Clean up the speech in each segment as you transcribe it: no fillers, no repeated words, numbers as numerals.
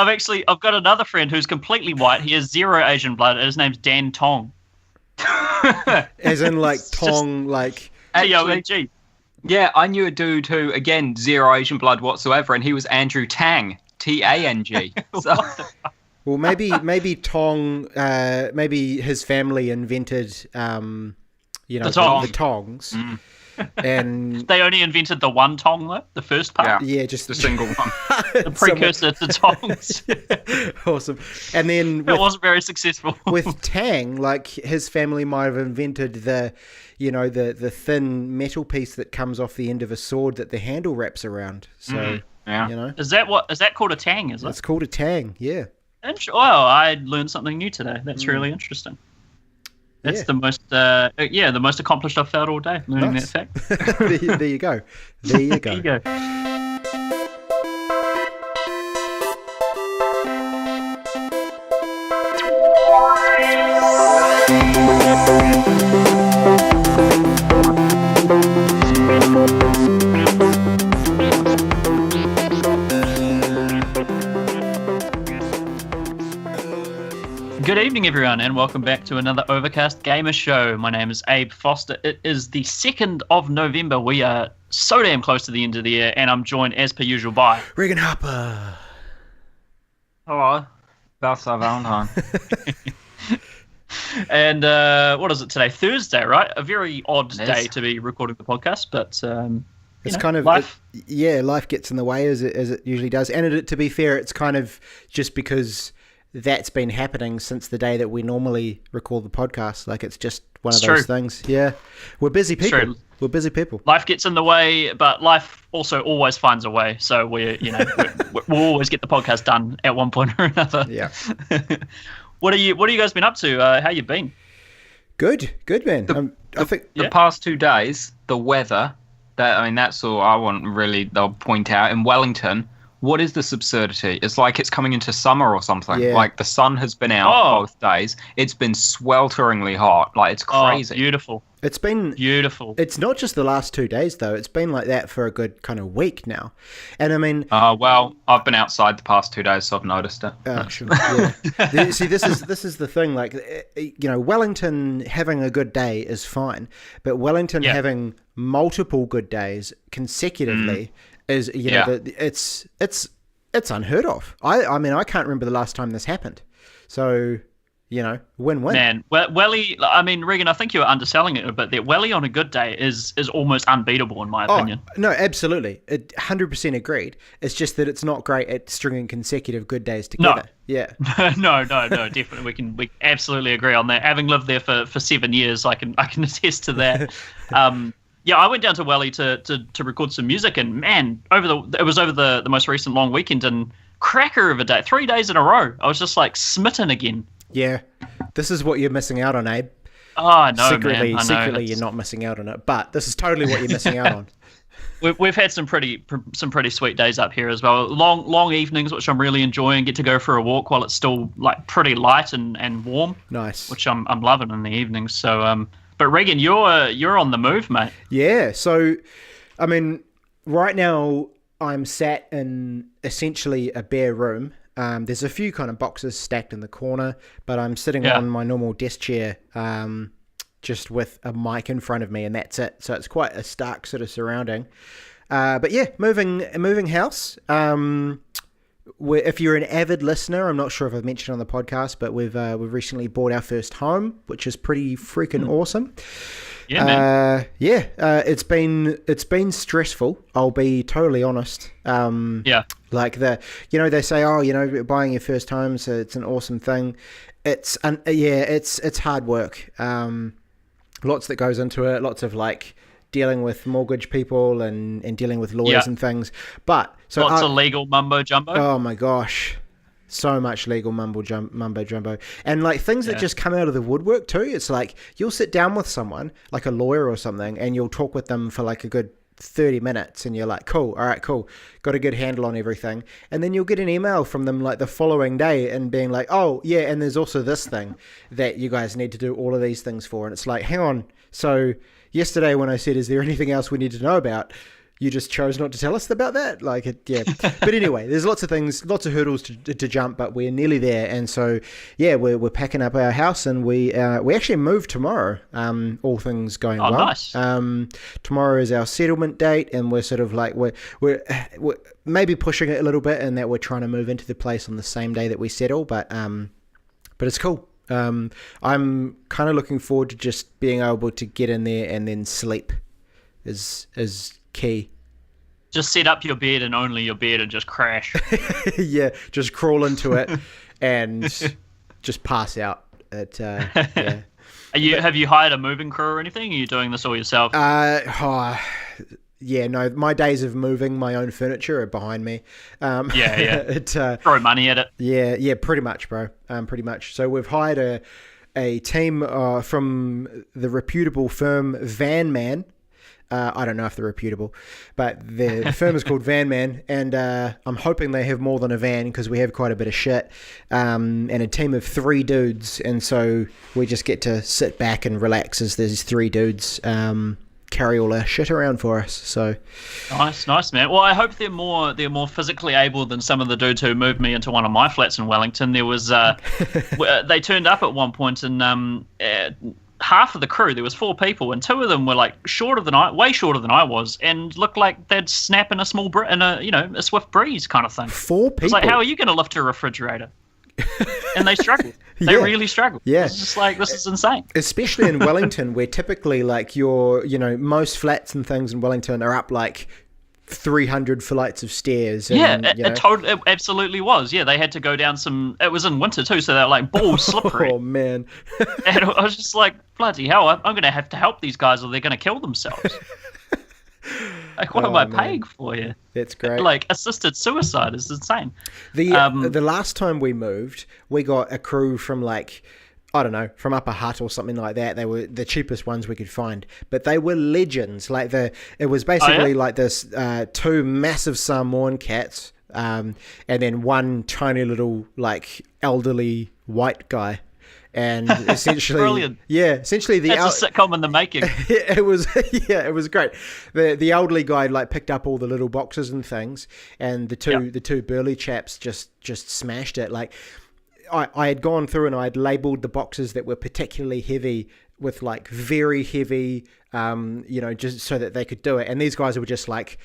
I've got another friend who's completely white. He has zero Asian blood, and his name's Dan Tong. As in, like, Tong, like... Tong. Yeah, I knew a dude who, again, zero Asian blood whatsoever, and he was Andrew Tang. T-A-N-G. So... Well, maybe Tong, maybe his family invented, the tongs. Mm. And they only invented the one tong, though, the first part. Yeah, just the single one. The precursor to tongs. Awesome. And then it wasn't very successful. With Tang, like, his family might have invented the thin metal piece that comes off the end of a sword that the handle wraps around. So, Is that called a tang, is it? It's called a tang, yeah. Well, I learned something new today. That's really interesting. That's the most accomplished I've felt all day, learning that fact. There you go. There you go. Good evening, everyone, and welcome back to another Overcast Gamer Show. My name is Abe Foster. It is the 2nd of November. We are so damn close to the end of the year, and I'm joined, as per usual, by... Reagan Harper. Hello. Birthday Valentine. And what is it today? Thursday, right? A very odd day to be recording the podcast, but... It's kind of life. Life gets in the way as it usually does. And to be fair, it's kind of just because that's been happening since the day that we normally record the podcast. Like, it's just one of those things. Yeah, we're busy people. We're busy people. Life gets in the way, but life also always finds a way. So we'll always get the podcast done at one point or another. Yeah. What are you guys been up to? How you been? Good, man. I think the past 2 days, the weather. That's all I want, really. They'll point out in Wellington. What is this absurdity? It's like it's coming into summer or something. Yeah. Like, the sun has been out both days. It's been swelteringly hot. Like, it's crazy. Oh, beautiful. It's been beautiful. It's not just the last 2 days, though. It's been like that for a good kind of week now. And I mean... well, I've been outside the past 2 days, so I've noticed it. Sure. Yeah. See, this is the thing. Like, Wellington having a good day is fine. But Wellington having multiple good days consecutively... is it's unheard of. I mean I can't remember the last time this happened. So win-win. Man, Welly. I mean, Reagan, I think you were underselling it a bit there. Welly on a good day is almost unbeatable in my opinion. No, absolutely, 100% agreed. It's just that it's not great at stringing consecutive good days together. No, definitely we absolutely agree on that. Having lived there for 7 years, I can attest to that. Yeah, I went down to Welly to record some music, and man, it was over the most recent long weekend, and cracker of a day, 3 days in a row. I was just like smitten again. Yeah, this is what you're missing out on, Abe. Oh no, secretly, man. Secretly, you're not missing out on it, but this is totally what you're missing out on. We've had some pretty sweet days up here as well. Long evenings, which I'm really enjoying. Get to go for a walk while it's still like pretty light and warm. Nice, which I'm loving in the evenings. So But Reagan, you're on the move, mate. Yeah, so, I mean, right now I'm sat in essentially a bare room. There's a few kind of boxes stacked in the corner, but I'm sitting on my normal desk chair, just with a mic in front of me, and that's it. So it's quite a stark sort of surrounding. But yeah, moving house. If you're an avid listener, I'm not sure if I've mentioned on the podcast, but we've recently bought our first home, which is pretty freaking awesome. Yeah, man. It's been stressful. I'll be totally honest. Like they say, buying your first home, so it's an awesome thing. It's hard work. Lots that goes into it. Lots of like dealing with mortgage people and dealing with lawyers and things. But so lots of legal mumbo jumbo. Oh my gosh. So much legal mumbo jumbo. And like things that just come out of the woodwork too. It's like you'll sit down with someone, like a lawyer or something, and you'll talk with them for like a good 30 minutes and you're like, cool, all right, cool. Got a good handle on everything. And then you'll get an email from them like the following day and being like, oh yeah, and there's also this thing that you guys need to do all of these things for. And it's like, hang on. So yesterday when I said, is there anything else we need to know about? you just chose not to tell us about that. Like, yeah. But anyway, there's lots of things, lots of hurdles to jump, but we're nearly there. And so, yeah, we're packing up our house, and we actually move tomorrow. All things going well. Nice. Tomorrow is our settlement date, and we're sort of like we're maybe pushing it a little bit, in that we're trying to move into the place on the same day that we settle. But it's cool. I'm kind of looking forward to just being able to get in there and then sleep is key. Just set up your bed and only your bed and just crash. Yeah, just crawl into it and just pass out. Yeah. Have you hired a moving crew or anything? Are you doing this all yourself? Yeah, no, my days of moving my own furniture are behind me. Throw money at it. Yeah, pretty much, bro. Pretty much. So we've hired a team from the reputable firm Van Man. I don't know if they're reputable, but the firm is called Van Man, and I'm hoping they have more than a van, because we have quite a bit of shit, and a team of 3 dudes, and so we just get to sit back and relax as these 3 dudes carry all our shit around for us. So nice, man. Well, I hope they're more physically able than some of the dudes who moved me into one of my flats in Wellington. There was they turned up at one point, and half of the crew, there was 4 people, and 2 of them were like way shorter than I was, and looked like they'd snap in a small a swift breeze kind of thing. 4 people. It's like, how are you going to lift a refrigerator? And they struggled. They really struggled. Yeah. It's just like, this is insane. Especially in Wellington, where typically like most flats and things in Wellington are up like 300 flights of stairs. And, it absolutely was. Yeah, they had to go down it was in winter too, so they were like balls slippery. Oh, man. And I was just like, bloody hell, I'm going to have to help these guys or they're going to kill themselves. Like, what am I paying for here? That's great. Like, assisted suicide is insane. The last time we moved, we got a crew from like, I don't know, from Upper Hutt or something like that. They were the cheapest ones we could find, but they were legends. Like it was basically like this 2 massive Samoan cats, and then 1 tiny little like elderly white guy. And essentially, brilliant. Yeah, essentially that's a sitcom in the making. It was great. The elderly guy like picked up all the little boxes and things, and the two burly chaps just smashed it. Like I had gone through and I had labeled the boxes that were particularly heavy with like very heavy, just so that they could do it. And these guys were just like,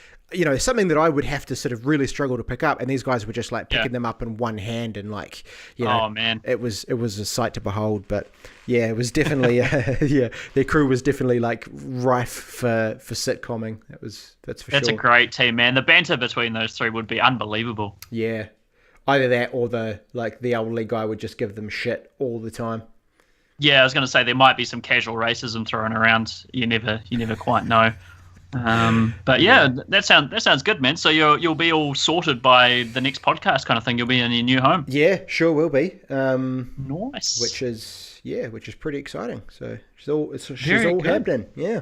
something that I would have to sort of really struggle to pick up, and these guys were just like picking them up in one hand, and like, oh man, it was a sight to behold. But yeah, it was definitely their crew was definitely like rife for sitcomming. That's for sure. That's a great team, man. The banter between those 3 would be unbelievable. Yeah, either that or the elderly guy would just give them shit all the time. Yeah, I was going to say there might be some casual racism thrown around. You never quite know. But yeah, that sounds good, man. So you'll be all sorted by the next podcast kind of thing. You'll be in your new home. Yeah, sure will be. Nice. Which is pretty exciting. So she's all happening. Yeah.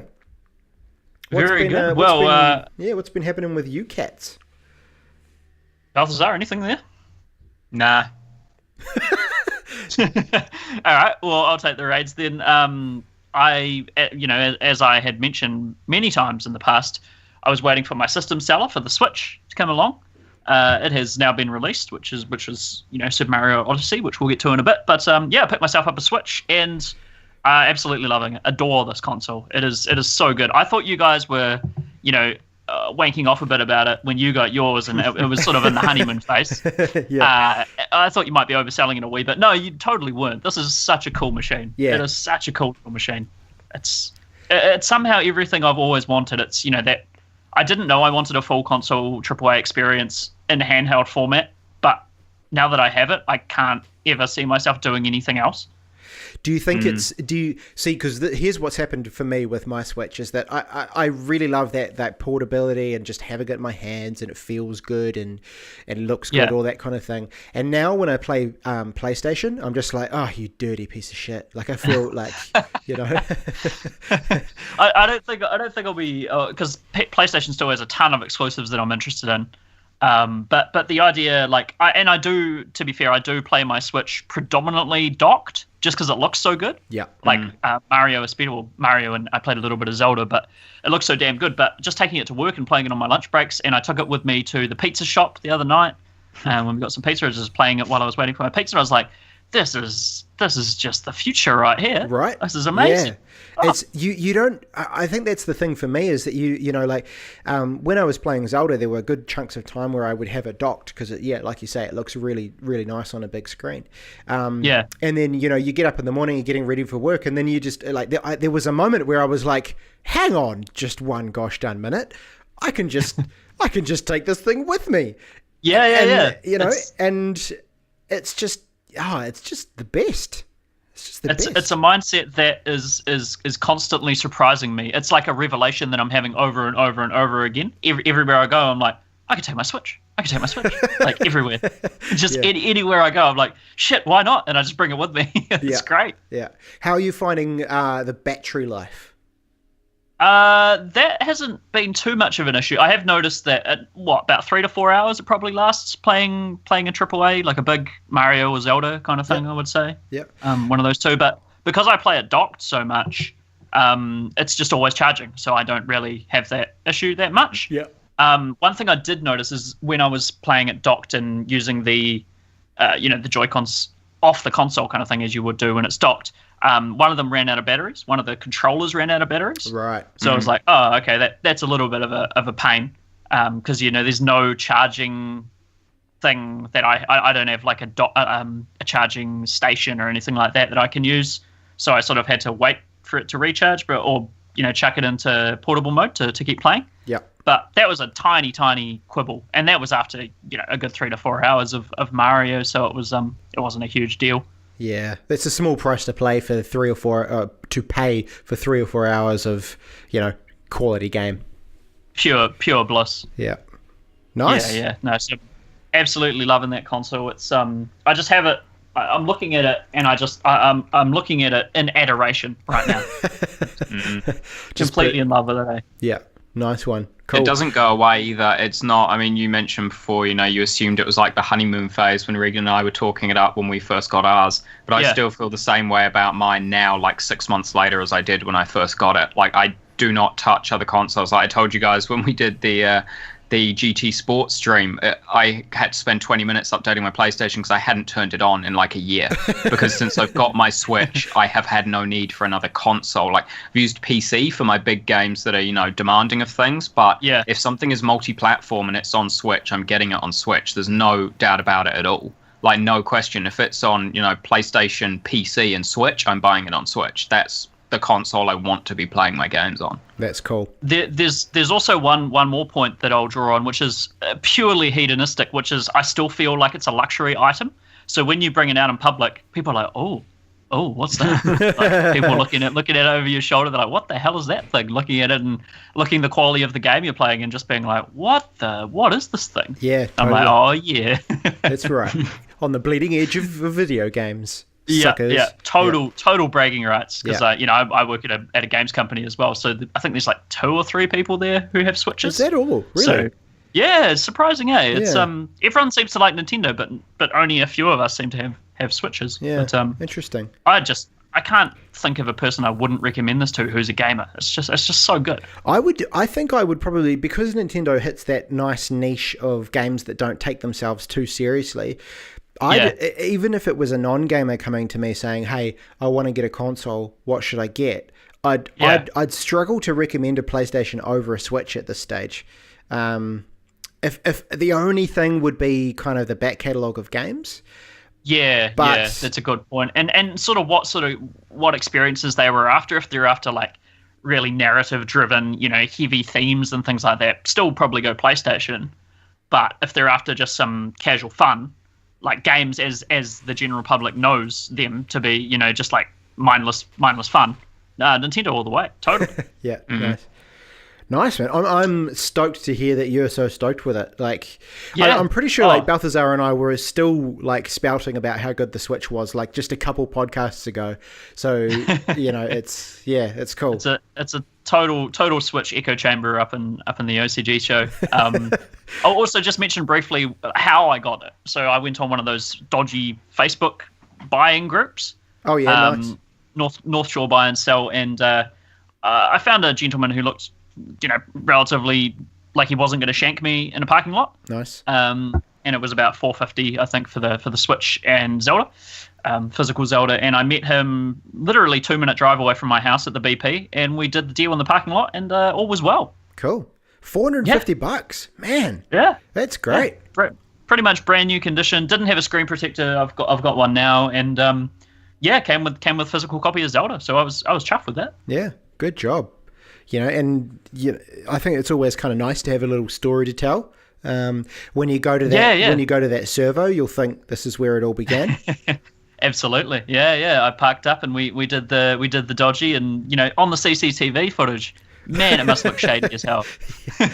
Very good. What's been happening with you cats? Balthazar, anything there? Nah. All right. Well, I'll take the reins then. As I had mentioned many times in the past, I was waiting for my system seller for the Switch to come along. It has now been released, which is Super Mario Odyssey, which we'll get to in a bit. But I picked myself up a Switch, and absolutely loving it. Adore this console. It is so good. I thought you guys were, wanking off a bit about it when you got yours, and it was sort of in the honeymoon phase. Yeah. I thought you might be overselling it a wee bit. No, you totally weren't. This is such a cool machine. Yeah. It is such a cool machine. It's somehow everything I've always wanted. It's, that I didn't know I wanted a full console AAA experience in handheld format, but now that I have it, I can't ever see myself doing anything else. Do you think because here's what's happened for me with my Switch is that I really love that portability and just having it in my hands, and it feels good and looks good, all that kind of thing. And now when I play PlayStation, I'm just like, oh, you dirty piece of shit. Like I feel like, I don't think I'll be, because PlayStation still has a ton of exclusives that I'm interested in. But the idea, to be fair, I do play my Switch predominantly docked, just because it looks so good. Yeah. Like Mario, especially Mario, and I played a little bit of Zelda, but it looks so damn good. But just taking it to work and playing it on my lunch breaks, and I took it with me to the pizza shop the other night, and when we got some pizza, I was just playing it while I was waiting for my pizza. I was like, this is just the future right here. Right. This is amazing. Yeah. It's you don't. I think that's the thing for me is that you know, like when I was playing Zelda, there were good chunks of time where I would have it docked because like you say, it looks really really nice on a big screen. And then you get up in the morning, you're getting ready for work, and then you just like there was a moment where I was like, hang on, just one gosh darn minute, I can just take this thing with me. Yeah. And it's just the best. It's a mindset that is constantly surprising me. It's like a revelation that I'm having over and over and over again. Everywhere I go, I'm like, I can take my Switch. Like everywhere. Just anywhere I go, I'm like, shit, why not? And I just bring it with me. It's great. Yeah. How are you finding the battery life? That hasn't been too much of an issue. I have noticed that at about 3 to 4 hours it probably lasts playing a AAA, like a big Mario or Zelda kind of thing, I would say. Yep. One of those two. But because I play it docked so much, it's just always charging, so I don't really have that issue that much. Yeah. One thing I did notice is when I was playing it docked and using the Joy-Cons off the console kind of thing as you would do when it's docked, one of them ran out of batteries. One of the controllers ran out of batteries. Right. So I was like, oh, okay, that's a little bit of a pain because there's no charging thing that I don't have like a charging station or anything like that I can use. So I sort of had to wait for it to recharge, or chuck it into portable mode to keep playing. Yeah. But that was a tiny quibble, and that was after a good 3 to 4 hours of Mario. So it wasn't a huge deal. Yeah, it's a small price to pay for 3 or 4 hours of quality game. Pure bliss. Yeah, nice. Yeah. No, so absolutely loving that console. It's I just have it. I'm looking at it, and I'm looking at it in adoration right now. Completely in love with it. Yeah, nice one. Cool. It doesn't go away either. It's not, I mean, you mentioned before, you assumed it was like the honeymoon phase when Reagan and I were talking it up when we first got ours. But I still feel the same way about mine now, like 6 months later as I did when I first got it. Like, I do not touch other consoles. Like I told you guys when we did the GT Sports stream, I had to spend 20 minutes updating my PlayStation because I hadn't turned it on in like a year. Because since I've got my Switch, I have had no need for another console. Like I've used PC for my big games that are, demanding of things. But if something is multi-platform and it's on Switch, I'm getting it on Switch. There's no doubt about it at all. Like no question. If it's on, PlayStation, PC, and Switch, I'm buying it on Switch. That's the console I want to be playing my games on. That's cool. There's also one more point that I'll draw on, which is purely hedonistic, which is I still feel like it's a luxury item. So when you bring it out in public, people are like, oh, what's that? Like, people looking at it over your shoulder, they're like, what the hell is that thing? Looking at it and looking the quality of the game you're playing and just being like, what is this thing? Yeah. I'm like, oh yeah. That's right. On the bleeding edge of video games. Suckers. Yeah, total bragging rights because I work at a games company as well. So I think there's like 2 or 3 people there who have Switches. Is that all? Really? So, yeah, it's surprising, eh? It's everyone seems to like Nintendo, but only a few of us seem to have Switches. Yeah, but, interesting. I can't think of a person I wouldn't recommend this to who's a gamer. It's just so good. I think I would probably, because Nintendo hits that nice niche of games that don't take themselves too seriously. Even if it was a non-gamer coming to me saying, "Hey, I want to get a console. What should I get?" I'd struggle to recommend a PlayStation over a Switch at this stage. If the only thing would be kind of the back catalogue of games. Yeah, that's a good point. And sort of what experiences they were after. If they're after like really narrative driven, heavy themes and things like that, still probably go PlayStation. But if they're after just some casual fun, like games as the general public knows them to be, just like mindless fun. Nintendo all the way, totally. Yeah, nice man. I'm stoked to hear that you're so stoked with it. Like, I'm pretty sure like Balthazar and I were still like spouting about how good the Switch was, like just a couple podcasts ago. So it's cool. It's a total Switch echo chamber up in the OCG show. I'll also just mention briefly how I got it. So I went on one of those dodgy Facebook buying groups. Oh yeah, nice. North Shore buy and sell, and I found a gentleman who looked, relatively like he wasn't going to shank me in a parking lot. Nice. And it was about $450, I think, for the Switch and Zelda, physical Zelda. And I met him literally 2-minute drive away from my house at the BP, and we did the deal in the parking lot, and all was well. Cool. $450, man. Yeah, that's great. Yeah. Pretty much brand new condition. Didn't have a screen protector. I've got one now, and came with physical copy of Zelda. So I was chuffed with that. Yeah, good job. And I think it's always kind of nice to have a little story to tell. When you go to that, when you go to that servo, you'll think this is where it all began. Absolutely, yeah. I parked up and we did the dodgy, and on the CCTV footage, man, it must look shady as hell. Yeah.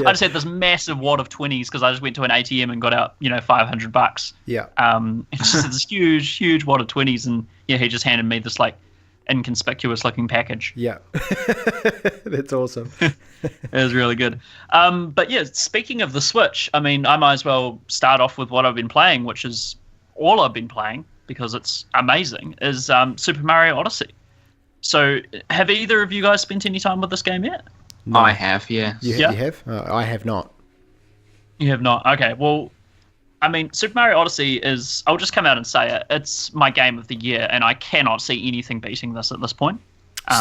I just had this massive wad of 20s because I just went to an ATM and got out, $500. Yeah. It's just this huge wad of 20s, and he just handed me this like inconspicuous looking package. Yeah. That's awesome. It was really good. But yeah, speaking of the Switch, I mean, I might as well start off with what I've been playing, which is all I've been playing because it's amazing, is Super Mario Odyssey. So have either of you guys spent any time with this game yet? No. I have, yeah. You have? I have not. You have not? Okay, well, I mean, Super Mario Odyssey is, I'll just come out and say it, it's my game of the year, and I cannot see anything beating this at this point.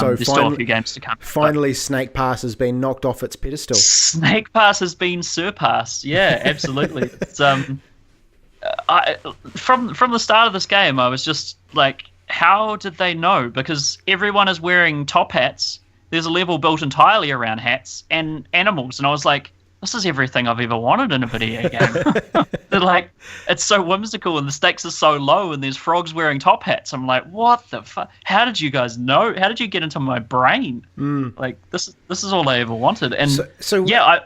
There's still a few games to come. Finally, Snake Pass has been knocked off its pedestal. Snake Pass has been surpassed. Yeah, absolutely. It's, from the start of this game, I was just like, how did they know? Because everyone is wearing top hats. There's a level built entirely around hats and animals, and I was like, this is everything I've ever wanted in a video game. They're like, it's so whimsical and the stakes are so low and there's frogs wearing top hats. I'm like, what the fuck? How did you guys know? How did you get into my brain? Like, this is all I ever wanted. And so yeah,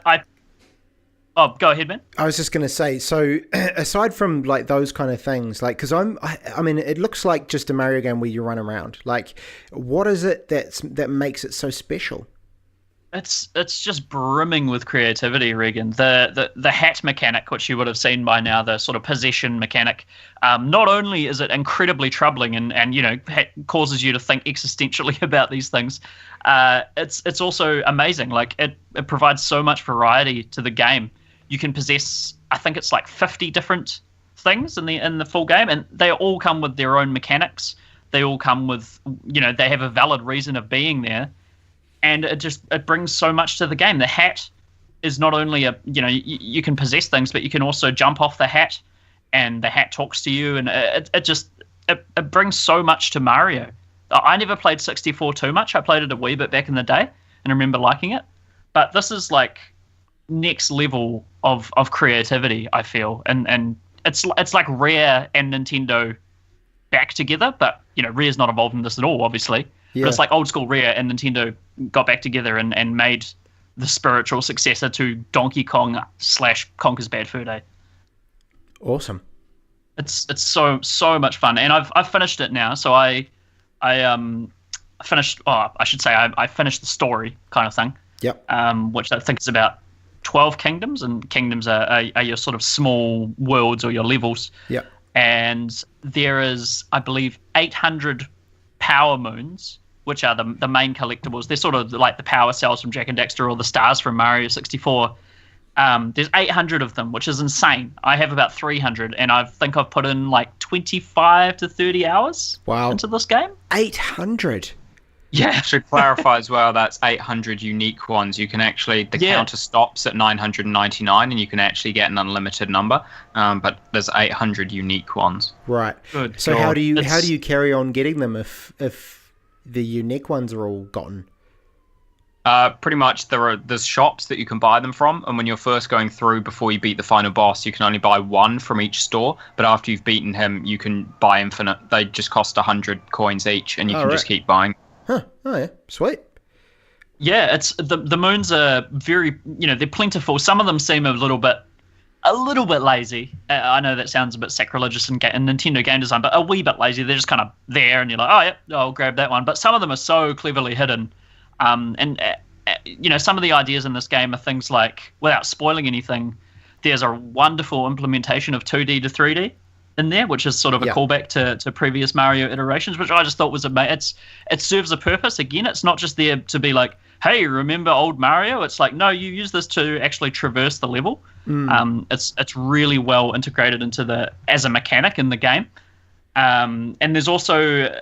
Oh, go ahead, man. I was just going to say, so aside from like those kind of things, like, because I mean, it looks like just a Mario game where you run around. Like, what is it that makes it so special? It's just brimming with creativity, Reagan. The hat mechanic, which you would have seen by now, the sort of possession mechanic. Not only is it incredibly troubling and causes you to think existentially about these things, it's also amazing. Like it provides so much variety to the game. You can possess, I think it's like 50 different things in the full game, and they all come with their own mechanics. They all come with, they have a valid reason of being there. And it brings so much to the game. The hat is not only you can possess things, but you can also jump off the hat, and the hat talks to you, and it brings so much to Mario. I never played 64 too much. I played it a wee bit back in the day, and I remember liking it. But this is like next level of creativity, I feel, and it's like Rare and Nintendo back together. But Rare's not involved in this at all, obviously. Yeah. But it's like old school Rare and Nintendo got back together and made the spiritual successor to Donkey Kong / Conker's Bad Fur Day. Awesome. It's so much fun, and I've finished it now. So I finished. Oh, I should say I finished the story kind of thing. Yep. Which I think is about 12 kingdoms, and kingdoms are your sort of small worlds or your levels. Yep. And there is, I believe, 800 power moons, which are the main collectibles. They're sort of like the power cells from Jak and Daxter or the stars from Mario 64. There's 800 of them, which is insane. I have about 300, and I think I've put in like 25 to 30 hours into this game. 800? Yeah. Should clarify as well, that's 800 unique ones. You can actually, the counter stops at 999, and you can actually get an unlimited number, but there's 800 unique ones. Right. Good. So how do you carry on getting them if the unique ones are all gotten? Pretty much there's shops that you can buy them from, and when you're first going through before you beat the final boss, you can only buy one from each store, but after you've beaten him, you can buy infinite. They just cost 100 coins each, and you can just keep buying. Huh. Oh yeah, sweet. Yeah, it's the moons are very, they're plentiful. Some of them seem a little bit lazy. I know that sounds a bit sacrilegious in Nintendo game design, but a wee bit lazy. They're just kind of there, and you're like, oh yeah, I'll grab that one. But some of them are so cleverly hidden, and some of the ideas in this game are things like, without spoiling anything, there's a wonderful implementation of 2D to 3D in there, which is sort of a callback to previous Mario iterations, which I just thought was amazing. It serves a purpose. Again, it's not just there to be like, hey, remember old Mario? It's like, no, you use this to actually traverse the level. It's really well integrated into as a mechanic in the game. And there's also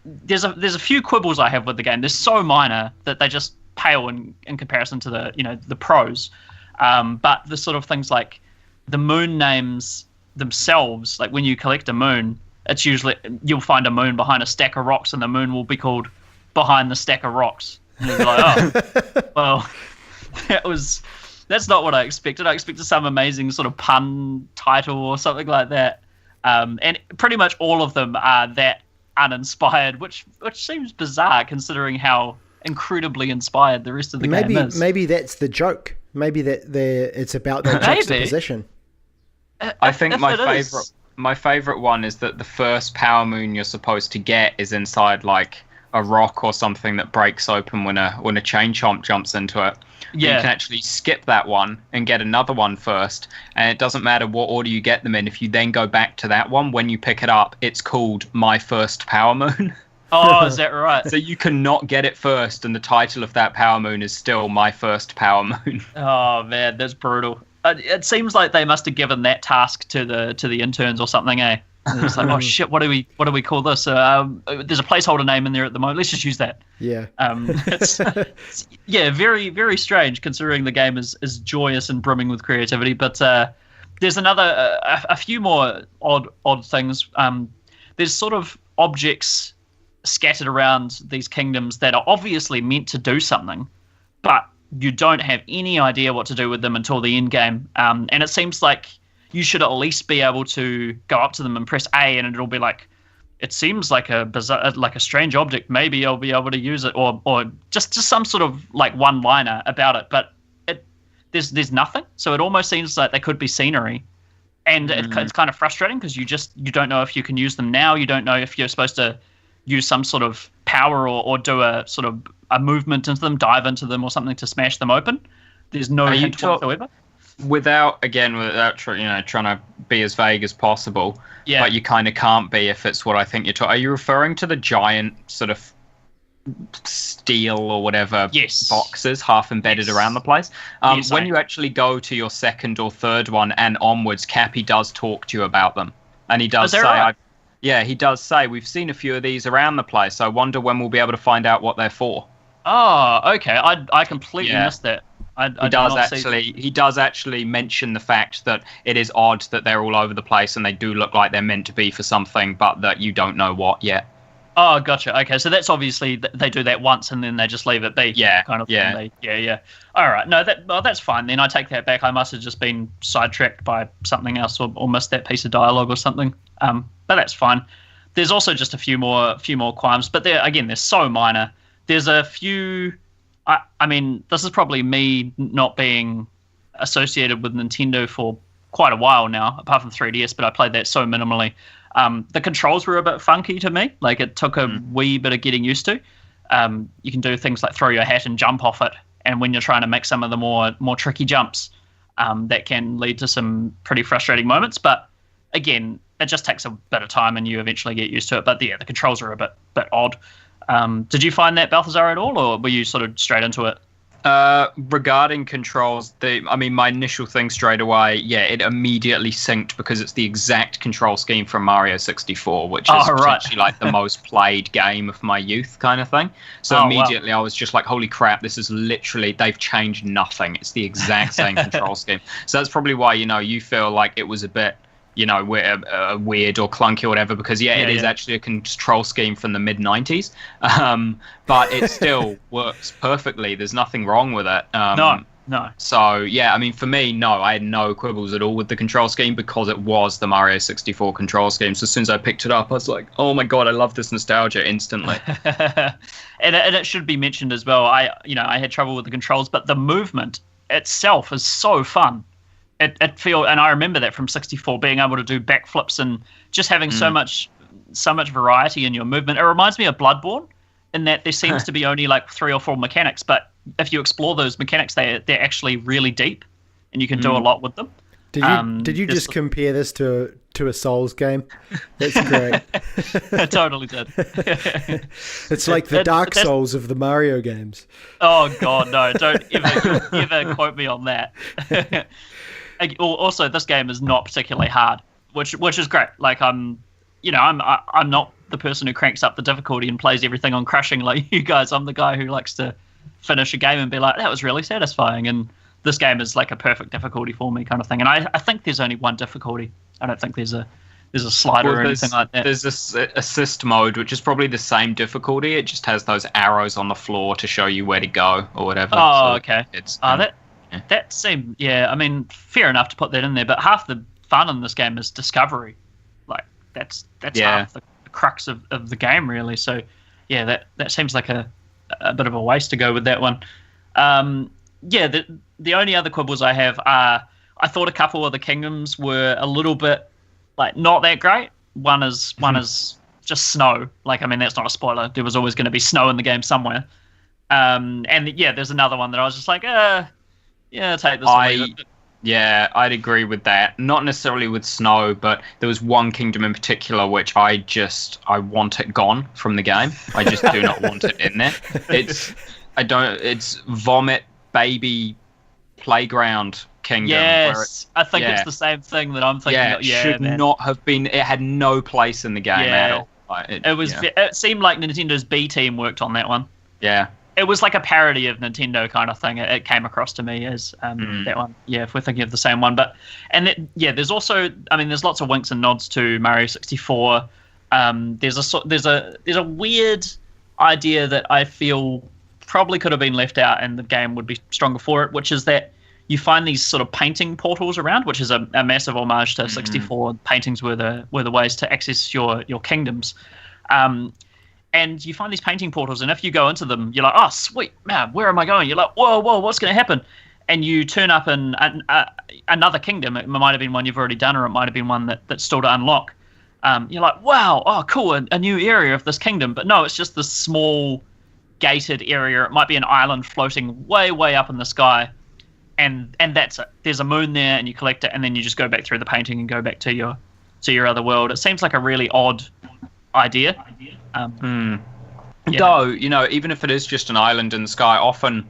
there's a few quibbles I have with the game. They're so minor that they just pale in comparison to the pros. But the sort of things like the moon names themselves, like when you collect a moon, it's usually you'll find a moon behind a stack of rocks, and the moon will be called Behind the Stack of Rocks. And you'll be like, oh, well, that's not what I expected. I expected some amazing sort of pun title or something like that. And pretty much all of them are that uninspired, which seems bizarre considering how incredibly inspired the rest of the game is. Maybe that's the joke. Maybe it's about that juxtaposition. I think my favorite one is that the first power moon you're supposed to get is inside like a rock or something that breaks open when a chain chomp jumps into it. Yeah. You can actually skip that one and get another one first, and it doesn't matter what order you get them in. If you then go back to that one, when you pick it up, it's called My First Power Moon. Oh, is that right? So you cannot get it first, and the title of that power moon is still My First Power Moon. Oh man, that's brutal. It seems like they must have given that task to the interns or something, eh? It's like, oh shit, what do we call this? There's a placeholder name in there at the moment. Let's just use that. Yeah. It's very, very strange considering the game is joyous and brimming with creativity. But there's a few more odd things. There's sort of objects scattered around these kingdoms that are obviously meant to do something, but you don't have any idea what to do with them until the end game. And it seems like you should at least be able to go up to them and press A, and it'll be like, it seems like a bizarre, like a strange object. Maybe I'll be able to use it, or just some sort of like one-liner about it. But there's nothing. So it almost seems like they could be scenery, and it's kind of frustrating because you don't know if you can use them now. You don't know if you're supposed to use some sort of power or do a sort of a movement into them, dive into them, or something to smash them open. There's no hint whatsoever. Without trying to be as vague as possible, but you kind of can't be if it's what I think you're talking. Are you referring to the giant sort of steel or whatever boxes half embedded around the place? When you actually go to your second or third one and onwards, Cappy does talk to you about them, and he does say, right? He does say, we've seen a few of these around the place. I wonder when we'll be able to find out what they're for. Oh, okay. I completely missed that. He does actually mention the fact that it is odd that they're all over the place and they do look like they're meant to be for something, but that you don't know what yet. Oh, gotcha. Okay, so that's obviously they do that once and then they just leave it be. Yeah, kind of. Yeah. All right, no, that's fine. Then I take that back. I must have just been sidetracked by something else or missed that piece of dialogue or something. But that's fine. There's also just a few more qualms, but they're so minor. There's a few. I mean, this is probably me not being associated with Nintendo for quite a while now, apart from 3DS, but I played that so minimally. The controls were a bit funky to me. Like, it took a wee bit of getting used to. You can do things like throw your hat and jump off it, and when you're trying to make some of the more tricky jumps, that can lead to some pretty frustrating moments. But again, it just takes a bit of time, and you eventually get used to it. But yeah, the controls are a bit odd. Did you find that, Balthazar, at all, or were you sort of straight into it? Regarding controls, my initial thing straight away, it immediately synced because it's the exact control scheme from Mario 64, which is essentially like the most played game of my youth kind of thing. So immediately I was just like, holy crap, this is literally, they've changed nothing. It's the exact same control scheme. So that's probably why, you feel like it was a bit, weird or clunky or whatever, because it is actually a control scheme from the mid-90s, but it still works perfectly. There's nothing wrong with it. No. So for me, no, I had no quibbles at all with the control scheme because it was the Mario 64 control scheme. So as soon as I picked it up, I was like, oh my god, I love this nostalgia instantly. and it should be mentioned as well, I had trouble with the controls, but the movement itself is so fun. And I remember that from 64, being able to do backflips and just having so much variety in your movement. It reminds me of Bloodborne in that there seems to be only like 3 or 4 mechanics, but if you explore those mechanics, they're actually really deep, and you can do a lot with them. Did you just compare this to to a Souls game. That's great. I totally did. It's like the Dark Souls of the Mario games. Oh God, no! Don't ever quote me on that. Also, this game is not particularly hard, which is great. Like I'm not the person who cranks up the difficulty and plays everything on crushing like you guys. I'm the guy who likes to finish a game and be like, that was really satisfying. And this game is like a perfect difficulty for me, kind of thing. And I think there's only one difficulty. I don't think there's a slider or anything like that. There's this assist mode, which is probably the same difficulty. It just has those arrows on the floor to show you where to go or whatever. Oh, so okay. That seemed, I mean, fair enough to put that in there, but half the fun in this game is discovery. Like that's half the crux of the game, really. So that seems like a bit of a waste to go with that one. The only other quibbles I have are, I thought a couple of the kingdoms were a little bit like not that great. One is just snow. Like, I mean, that's not a spoiler. There was always going to be snow in the game somewhere. There's another one that I was just like, take this away. Yeah, I'd agree with that. Not necessarily with snow, but there was one kingdom in particular which I want it gone from the game. I just do not want it in there. It's vomit baby playground kingdom. Yes, I think it's the same thing that I'm thinking. Should not have been. It had no place in the game at all. It seemed like Nintendo's B team worked on that one. Yeah. It was like a parody of Nintendo kind of thing. It came across to me as that one. Yeah, if we're thinking of the same one. There's also, I mean, there's lots of winks and nods to Mario 64. There's a weird idea that I feel probably could have been left out and the game would be stronger for it, which is that you find these sort of painting portals around, which is a massive homage to 64. Paintings were the ways to access your kingdoms. And you find these painting portals, and if you go into them, you're like, oh, sweet, man, where am I going? You're like, whoa, what's going to happen? And you turn up in another kingdom. It might have been one you've already done, or it might have been one that's still to unlock. You're like, wow, oh, cool, a new area of this kingdom. But no, it's just this small gated area. It might be an island floating way, way up in the sky. And that's it. There's a moon there, and you collect it, and then you just go back through the painting and go back to your other world. It seems like a really odd idea. Though, even if it is just an island in the sky, often,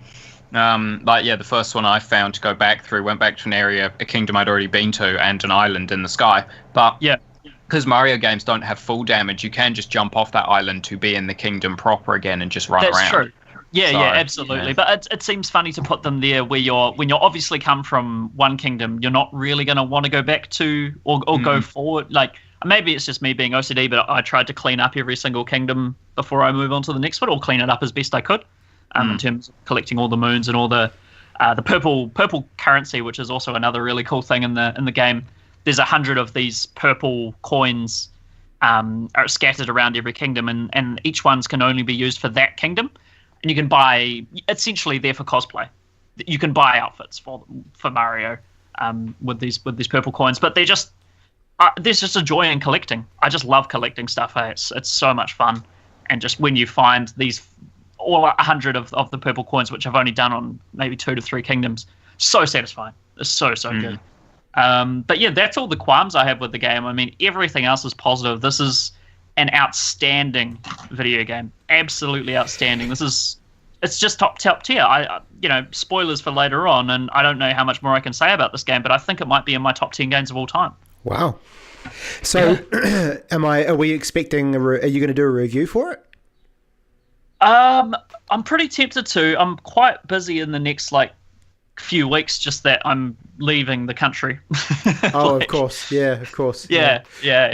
the first one I found to go back through, went back to a kingdom I'd already been to, and an island in the sky. But because Mario games don't have full damage, you can just jump off that island to be in the kingdom proper again and just run around. That's true. Yeah, absolutely. But it seems funny to put them there where when you're obviously come from one kingdom, you're not really going to want to go back to or go forward. Like, maybe it's just me being OCD, but I tried to clean up every single kingdom before I move on to the next one, or clean it up as best I could, in terms of collecting all the moons and all the purple currency, which is also another really cool thing in the game. There's 100 of these purple coins are scattered around every kingdom, and each ones can only be used for that kingdom. And you can buy, essentially, they're for cosplay. You can buy outfits for Mario with these purple coins, but they're just there's just a joy in collecting. I just love collecting stuff. It's so much fun, and just when you find these all 100 of the purple coins, which I've only done on maybe 2 to 3 kingdoms, so satisfying. It's so good. But yeah, that's all the qualms I have with the game. I mean, everything else is positive. This is an outstanding video game. Absolutely outstanding. It's just top tier. Spoilers for later on, and I don't know how much more I can say about this game, but I think it might be in my top 10 games of all time. Wow. So, are we expecting? Are you going to do a review for it? I'm pretty tempted to. I'm quite busy in the next few weeks, just that I'm leaving the country. Of course. Yeah.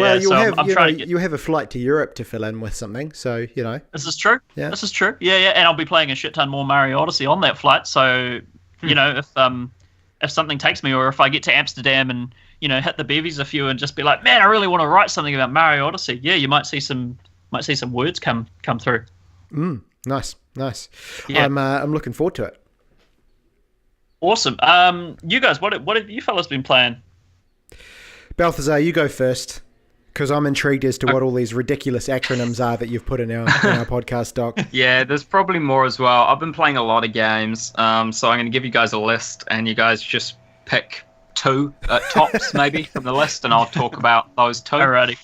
Well, you'll have a flight to Europe to fill in with something, so This is true. Yeah. This is true. Yeah, and I'll be playing a shit ton more Mario Odyssey on that flight. So, if something takes me, or if I get to Amsterdam and hit the bevies a few and just be like, man, I really want to write something about Mario Odyssey. Yeah, you might see some words come through. Nice. Yeah. I'm looking forward to it. Awesome. You guys, what have you fellas been playing? Balthazar, you go first, because I'm intrigued as to what all these ridiculous acronyms are that you've put in our podcast doc. Yeah, there's probably more as well. I've been playing a lot of games, so I'm going to give you guys a list, and you guys just pick two at tops maybe from the list, and I'll talk about those two. Alrighty.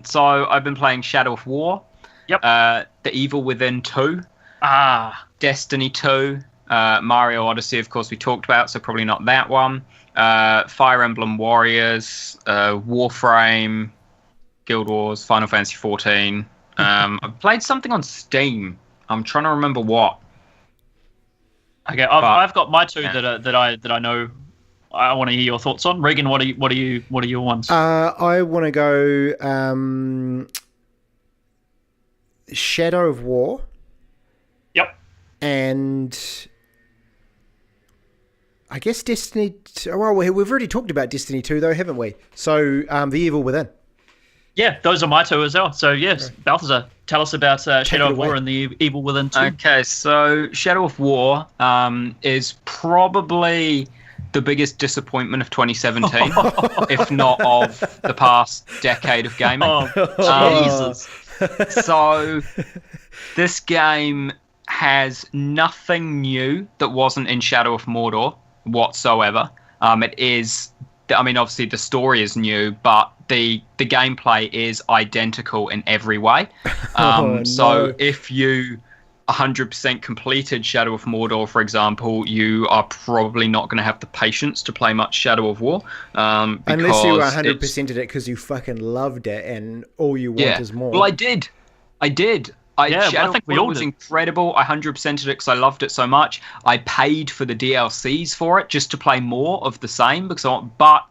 So I've been playing Shadow of War. Yep. The Evil Within 2. Destiny 2. Mario Odyssey, of course, we talked about, so probably not that one. Fire Emblem Warriors. Warframe. Guild Wars. Final Fantasy 14. I've played something on Steam. I'm trying to remember what. Okay, I've got my two that I know. I want to hear your thoughts on. Reagan, what are your ones? I want to go Shadow of War. Yep. And I guess Destiny. Well, we've already talked about Destiny 2, though, haven't we? So, The Evil Within. Yeah, those are my two as well. So, yes, Balthazar, tell us about Shadow of War and The Evil Within 2. Okay, so Shadow of War is probably the biggest disappointment of 2017, if not of the past decade of gaming. Jesus. So, this game has nothing new that wasn't in Shadow of Mordor whatsoever. It is... I mean, obviously the story is new, but the gameplay is identical in every way. So if you 100% completed Shadow of Mordor, for example, you are probably not going to have the patience to play much Shadow of War. Unless you 100%ed it because you fucking loved it and all you want is more. Well, I did. Shadow I think of War was incredible. I 100%ed it because I loved it so much. I paid for the DLCs for it just to play more of the same. But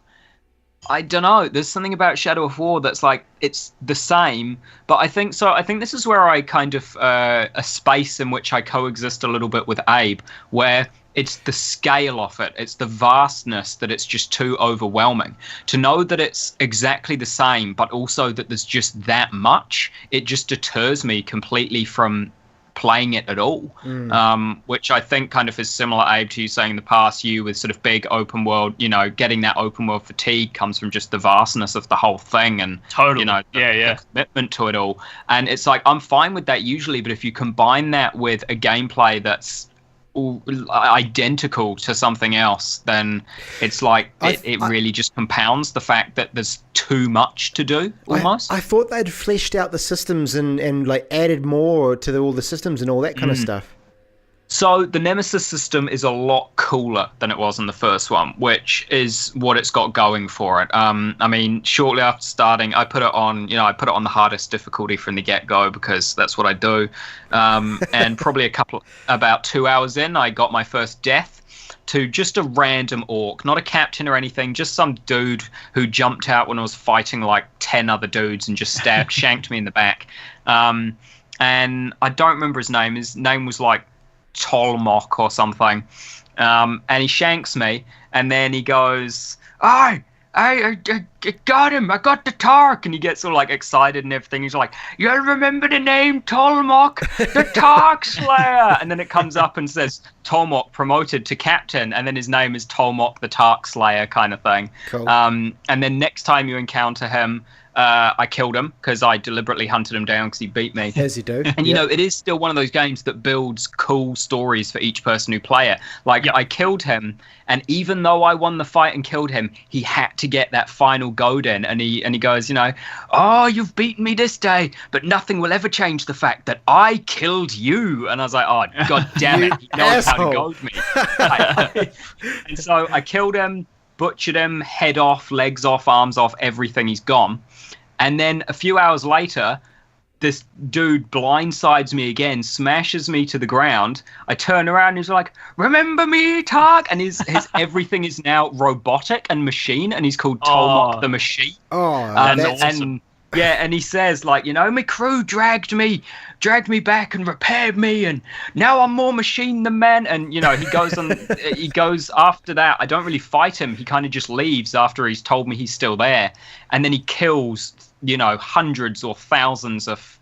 I don't know. There's something about Shadow of War that's like, it's the same. But I think this is where I kind of a space in which I coexist a little bit with Abe, where it's the scale of it. It's the vastness that it's just too overwhelming. To know that it's exactly the same, but also that there's just that much, it just deters me completely from playing it at all. Which I think kind of is similar, Abe, to you saying in the past, you with sort of big open world, getting that open world fatigue comes from just the vastness of the whole thing and the commitment to it all. And it's like, I'm fine with that usually, but if you combine that with a gameplay that's identical to something else, then it's like it really just compounds the fact that there's too much to do almost. I thought they'd fleshed out the systems and like added more to all the systems and all that kind of stuff. So the Nemesis system is a lot cooler than it was in the first one, which is what it's got going for it. I mean, shortly after starting, I put it on the hardest difficulty from the get-go because that's what I do. And probably about 2 hours in, I got my first death to just a random orc, not a captain or anything, just some dude who jumped out when I was fighting like 10 other dudes and just shanked me in the back. And I don't remember his name. His name was like Tolmok or something, and he shanks me, and then he goes, I got him, I got the Tark, and he gets all like excited and everything. He's like, you'll remember the name Tolmok, the Tark Slayer, and then it comes up and says Tolmok promoted to captain, and then his name is Tolmok the Tark Slayer kind of thing. Cool. And then next time you encounter him, I killed him because I deliberately hunted him down because he beat me. As you do. And, it is still one of those games that builds cool stories for each person who play it. Like, I killed him, and even though I won the fight and killed him, he had to get that final goad in. And he goes, oh, you've beaten me this day, but nothing will ever change the fact that I killed you. And I was like, oh, God damn it. He knows how to goad me. And so I killed him, butchered him, head off, legs off, arms off, everything, he's gone. And then a few hours later, this dude blindsides me again, smashes me to the ground. I turn around and he's like, remember me, Tark? And his everything is now robotic and machine, and he's called Tolmok the Machine. And he says, like, my crew dragged me back and repaired me, and now I'm more machine than man. And, he goes after that. I don't really fight him. He kind of just leaves after he's told me he's still there. And then he kills, hundreds or thousands of,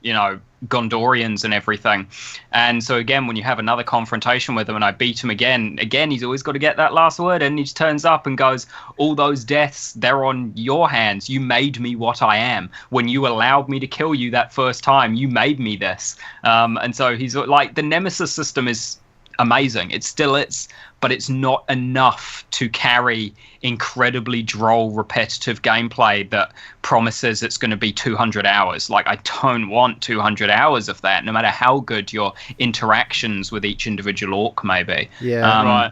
Gondorians and everything. And so again, when you have another confrontation with him and I beat him again, he's always got to get that last word, and he just turns up and goes, all those deaths, they're on your hands. You made me what I am. When you allowed me to kill you that first time, you made me this. And so he's like, the Nemesis system is amazing. It still is, but it's not enough to carry incredibly droll, repetitive gameplay that promises it's going to be 200 hours. Like, I don't want 200 hours of that, no matter how good your interactions with each individual orc may be. Yeah, right.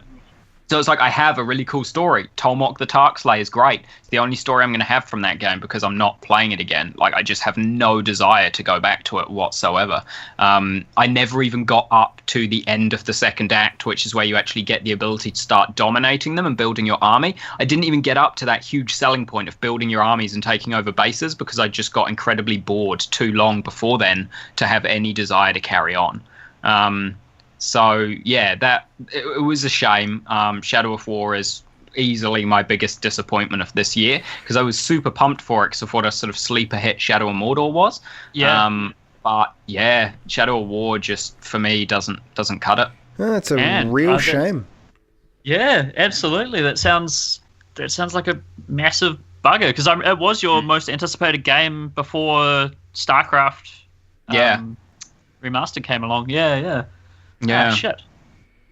So it's like, I have a really cool story. Tolmok the Tarkslayer is great. It's the only story I'm going to have from that game because I'm not playing it again. Like, I just have no desire to go back to it whatsoever. I never even got up to the end of the second act, which is where you actually get the ability to start dominating them and building your army. I didn't even get up to that huge selling point of building your armies and taking over bases because I just got incredibly bored too long before then to have any desire to carry on. So yeah, it was a shame. Shadow of War is easily my biggest disappointment of this year because I was super pumped for it because of what a sort of sleeper hit Shadow of Mordor was. Yeah. But yeah, Shadow of War just for me doesn't cut it. That's a real shame. Yeah, absolutely. That sounds like a massive bugger because it was your most anticipated game before StarCraft. Remastered came along. Yeah. Yeah. Oh, shit.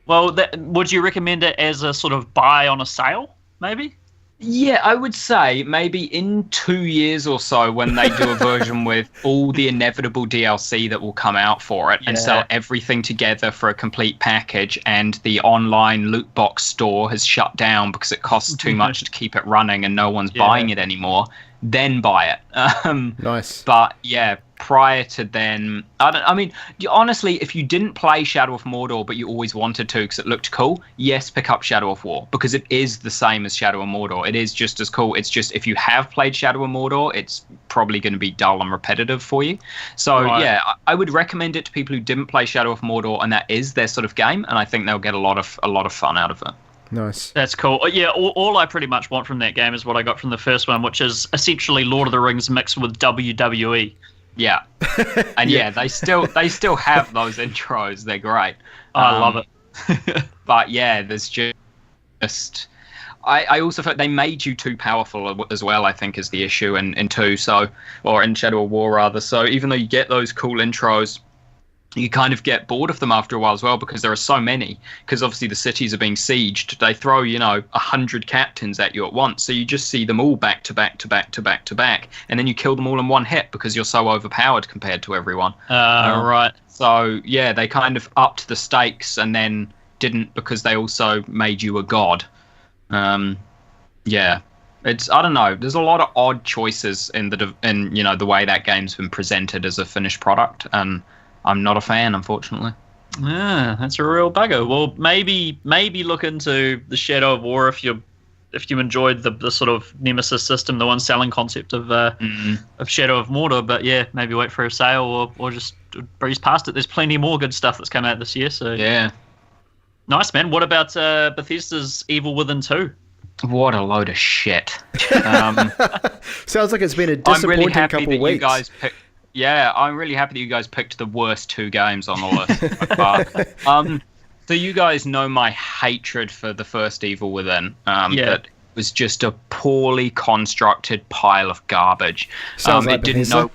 Well, would you recommend it as a sort of buy on a sale, maybe? Yeah, I would say maybe in 2 years or so when they do a version with all the inevitable DLC that will come out for it and sell everything together for a complete package and the online loot box store has shut down because it costs too much to keep it running and no one's buying it anymore, then buy it. Nice. But yeah, prior to then, honestly, if you didn't play Shadow of Mordor but you always wanted to because it looked cool, yes, pick up Shadow of War because it is the same as Shadow of Mordor. It is just as cool. It's just if you have played Shadow of Mordor, it's probably going to be dull and repetitive for you. So yeah, I would recommend it to people who didn't play Shadow of Mordor and that is their sort of game, and I think they'll get a lot of fun out of it. Nice. That's cool. Yeah, all I pretty much want from that game is what I got from the first one, which is essentially Lord of the Rings mixed with WWE. Yeah, and they still have those intros. They're great. I love it. But yeah, there's just I also felt they made you too powerful as well, I think, is the issue in 2, or in Shadow of War rather. So even though you get those cool intros, you kind of get bored of them after a while as well because there are so many. Because obviously the cities are being sieged. They throw 100 captains at you at once, so you just see them all back to back to back to back to back, and then you kill them all in one hit because you're so overpowered compared to everyone. Right. So yeah, they kind of upped the stakes and then didn't because they also made you a god. Yeah. It's, I don't know. There's a lot of odd choices in the way that game's been presented as a finished product, and I'm not a fan, unfortunately. Yeah, that's a real bugger. Well, maybe look into the Shadow of War if you enjoyed the sort of Nemesis system, the one selling concept of Shadow of Mordor. But yeah, maybe wait for a sale or just breeze past it. There's plenty more good stuff that's come out this year. So yeah, nice, man. What about Bethesda's Evil Within 2? What a load of shit. Sounds like it's been a disappointing couple of weeks. I'm really happy that you guys picked the worst 2 games on the list. So you guys know my hatred for the first Evil Within. That was just a poorly constructed pile of garbage. Sounds like Bethesda.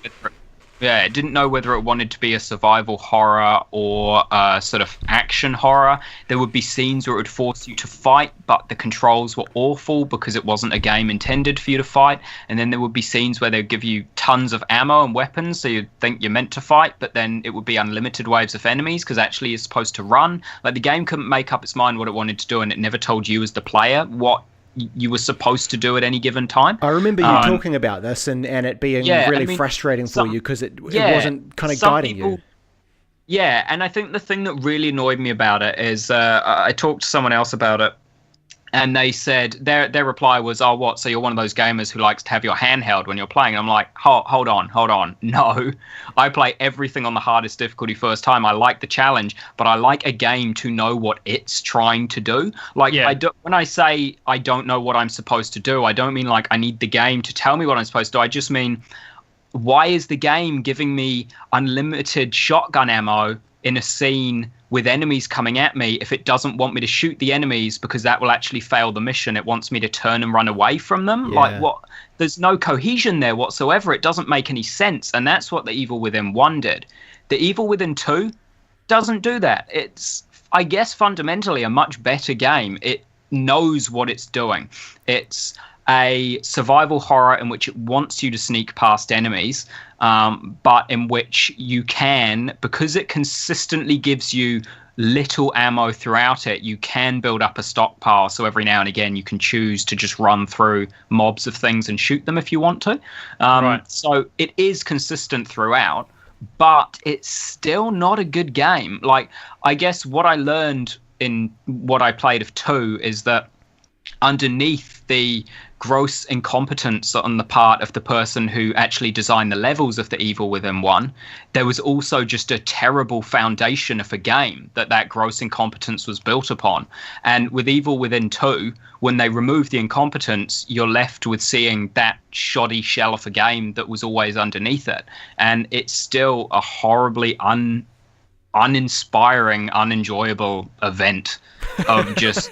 It didn't know whether it wanted to be a survival horror or a sort of action horror. There would be scenes where it would force you to fight, but the controls were awful because it wasn't a game intended for you to fight. And then there would be scenes where they'd give you tons of ammo and weapons, so you'd think you're meant to fight, but then it would be unlimited waves of enemies because actually you're supposed to run. Like, the game couldn't make up its mind what it wanted to do, and it never told you as the player what you were supposed to do at any given time. I remember you talking about this and it being really frustrating for you because it wasn't kind of guiding you. Yeah, and I think the thing that really annoyed me about it is I talked to someone else about it, and they said their reply was, "Oh, what? So you're one of those gamers who likes to have your handheld when you're playing?" And I'm like, hold on. No, I play everything on the hardest difficulty first time. I like the challenge, but I like a game to know what it's trying to do. Like, when I say I don't know what I'm supposed to do, I don't mean like I need the game to tell me what I'm supposed to do. I just mean, why is the game giving me unlimited shotgun ammo in a scene with enemies coming at me if it doesn't want me to shoot the enemies because that will actually fail the mission? It wants me to turn and run away from them. Yeah. Like, what? There's no cohesion there whatsoever. It doesn't make any sense, and that's what the Evil Within 1 did. The Evil Within 2 doesn't do that. It's I guess, fundamentally a much better game. It knows what it's doing. It's a survival horror in which it wants you to sneak past enemies, but in which you can, because it consistently gives you little ammo throughout it, you can build up a stockpile. So every now and again, you can choose to just run through mobs of things and shoot them if you want to. Right. So it is consistent throughout, but it's still not a good game. Like, I guess what I learned in what I played of 2 is that underneath the gross incompetence on the part of the person who actually designed the levels of the Evil Within 1, there was also just a terrible foundation of a game that gross incompetence was built upon. And with Evil Within 2, when they remove the incompetence, you're left with seeing that shoddy shell of a game that was always underneath it. And it's still a horribly uninspiring, unenjoyable event of just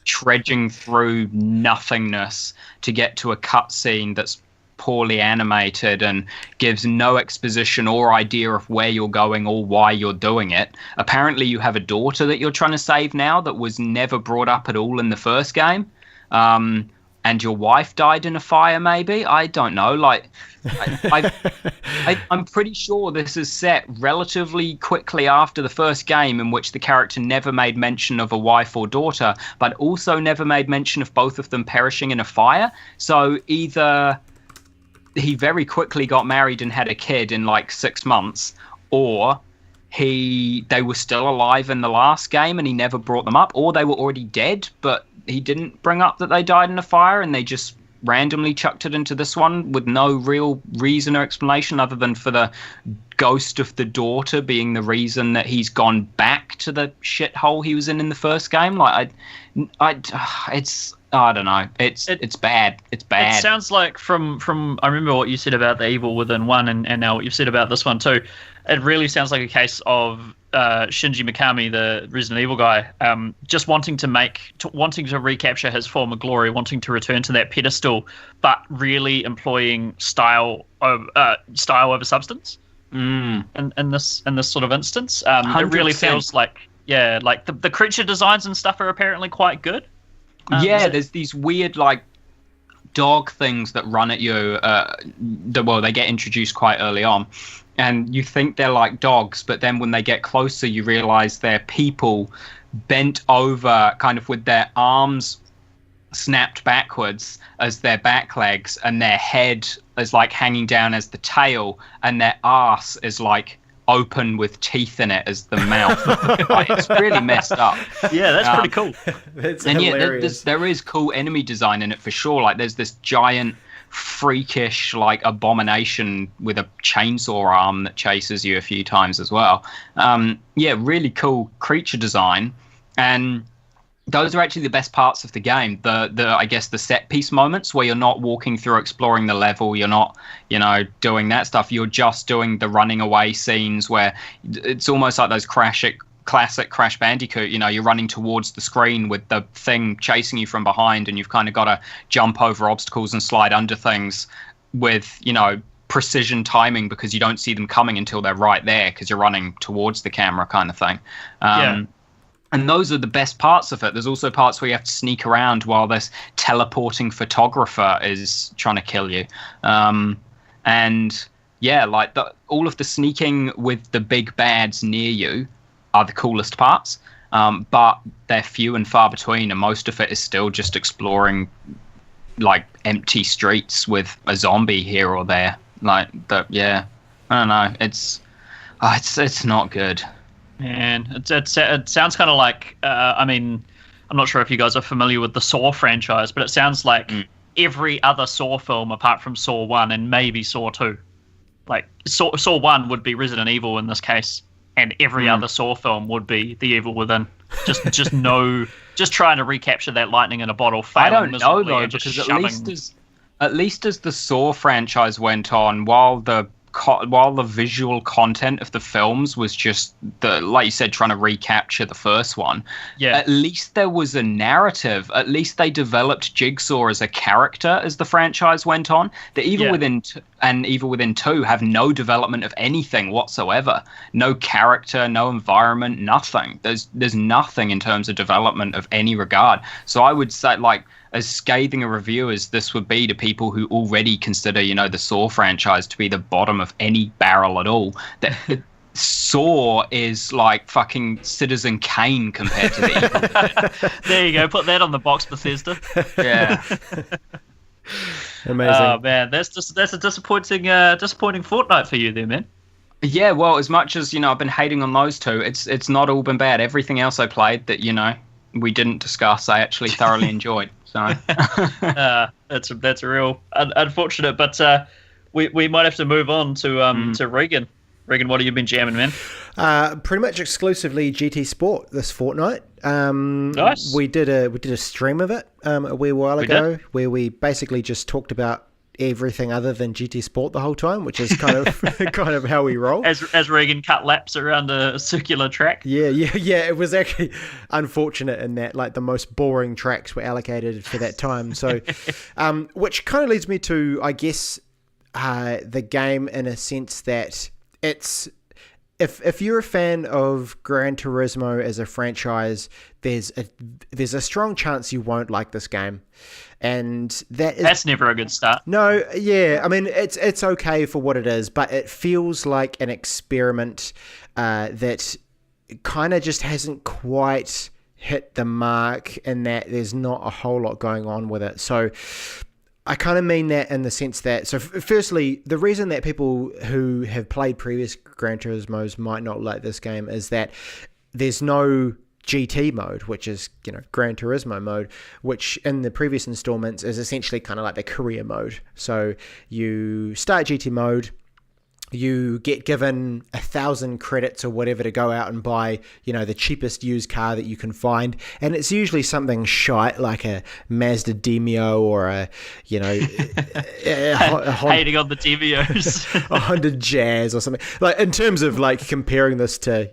trudging through nothingness to get to a cutscene that's poorly animated and gives no exposition or idea of where you're going or why you're doing it. Apparently you have a daughter that you're trying to save now that was never brought up at all in the first game. And your wife died in a fire, maybe? I don't know. Like, I'm pretty sure this is set relatively quickly after the first game, in which the character never made mention of a wife or daughter, but also never made mention of both of them perishing in a fire. So either he very quickly got married and had a kid in like 6 months, or they were still alive in the last game and he never brought them up, or they were already dead, but he didn't bring up that they died in a fire and they just randomly chucked it into this one with no real reason or explanation other than for the ghost of the daughter being the reason that he's gone back to the shithole he was in the first game. Like, it's I don't know. It's bad. It's bad. It sounds like from I remember what you said about the Evil Within 1 and now what you've said about this one too. It really sounds like a case of Shinji Mikami, the Resident Evil guy, just wanting to recapture his former glory, wanting to return to that pedestal, but really employing style over substance. In this sort of instance, it really feels like the creature designs and stuff are apparently quite good. There's these weird like dog things that run at you. They get introduced quite early on. And you think they're like dogs, but then when they get closer, you realize they're people bent over, kind of with their arms snapped backwards as their back legs, and their head is like hanging down as the tail, and their arse is like open with teeth in it as the mouth. Like, it's really messed up. Yeah, that's pretty cool. That's and hilarious. there is cool enemy design in it for sure. Like, there's this giant freakish like abomination with a chainsaw arm that chases you a few times as well. Really cool creature design, and those are actually the best parts of the game. The I guess the set piece moments where you're not walking through exploring the level, you're not doing that stuff, you're just doing the running away scenes where it's almost like those classic Crash Bandicoot, you're running towards the screen with the thing chasing you from behind, and you've kind of got to jump over obstacles and slide under things with, precision timing, because you don't see them coming until they're right there because you're running towards the camera kind of thing. And those are the best parts of it. There's also parts where you have to sneak around while this teleporting photographer is trying to kill you. All of the sneaking with the big bads near you are the coolest parts, but they're few and far between, and most of it is still just exploring like empty streets with a zombie here or there. Like that, I don't know. It's not good. Man, it sounds kind of like I'm not sure if you guys are familiar with the Saw franchise, but it sounds like every other Saw film apart from Saw 1 and maybe Saw 2. Like Saw 1 would be Resident Evil in this case, and every other Saw film would be The Evil Within. Just trying to recapture that lightning in a bottle. I don't know though, because at least as the Saw franchise went on, while the while the visual content of the films was just like you said, trying to recapture the first one, at least there was a narrative. At least they developed Jigsaw as a character as the franchise went on. That even within two have no development of anything whatsoever. No character, no environment, nothing. There's nothing in terms of development of any regard. So I would say, like, as scathing a review as this would be to people who already consider, the Saw franchise to be the bottom of any barrel at all, that Saw is like fucking Citizen Kane compared to the Evil Dead. There you go. Put that on the box, Bethesda. Yeah. Amazing. Oh man, that's a disappointing fortnight for you there, man. Yeah, well, as much as I've been hating on those two, it's not all been bad. Everything else I played that we didn't discuss, I actually thoroughly enjoyed. So that's a real unfortunate, but we might have to move on to Reagan. Reagan, what have you been jamming, man? Pretty much exclusively GT Sport this fortnight. Nice. We did a stream of it a wee while ago, where we basically just talked about everything other than GT Sport the whole time, which is kind of how we roll. As Reagan cut laps around a circular track. Yeah. It was actually unfortunate in that, like, the most boring tracks were allocated for that time. So, which kind of leads me to, I guess, the game, in a sense that it's, if you're a fan of Gran Turismo as a franchise, there's a strong chance you won't like this game. And that's never a good start. No, yeah. I mean, it's okay for what it is, but it feels like an experiment that kind of just hasn't quite hit the mark, in that there's not a whole lot going on with it. So I kind of mean that in the sense that, so firstly, the reason that people who have played previous Gran Turismos might not like this game is that there's no GT mode, which is, Gran Turismo mode, which in the previous installments is essentially kind of like the career mode. So you start GT mode, you get given 1,000 credits or whatever to go out and buy, the cheapest used car that you can find. And it's usually something shite like a Mazda Demio or a hating on the Demios. a Honda Jazz or something. Like, in terms of like comparing this to,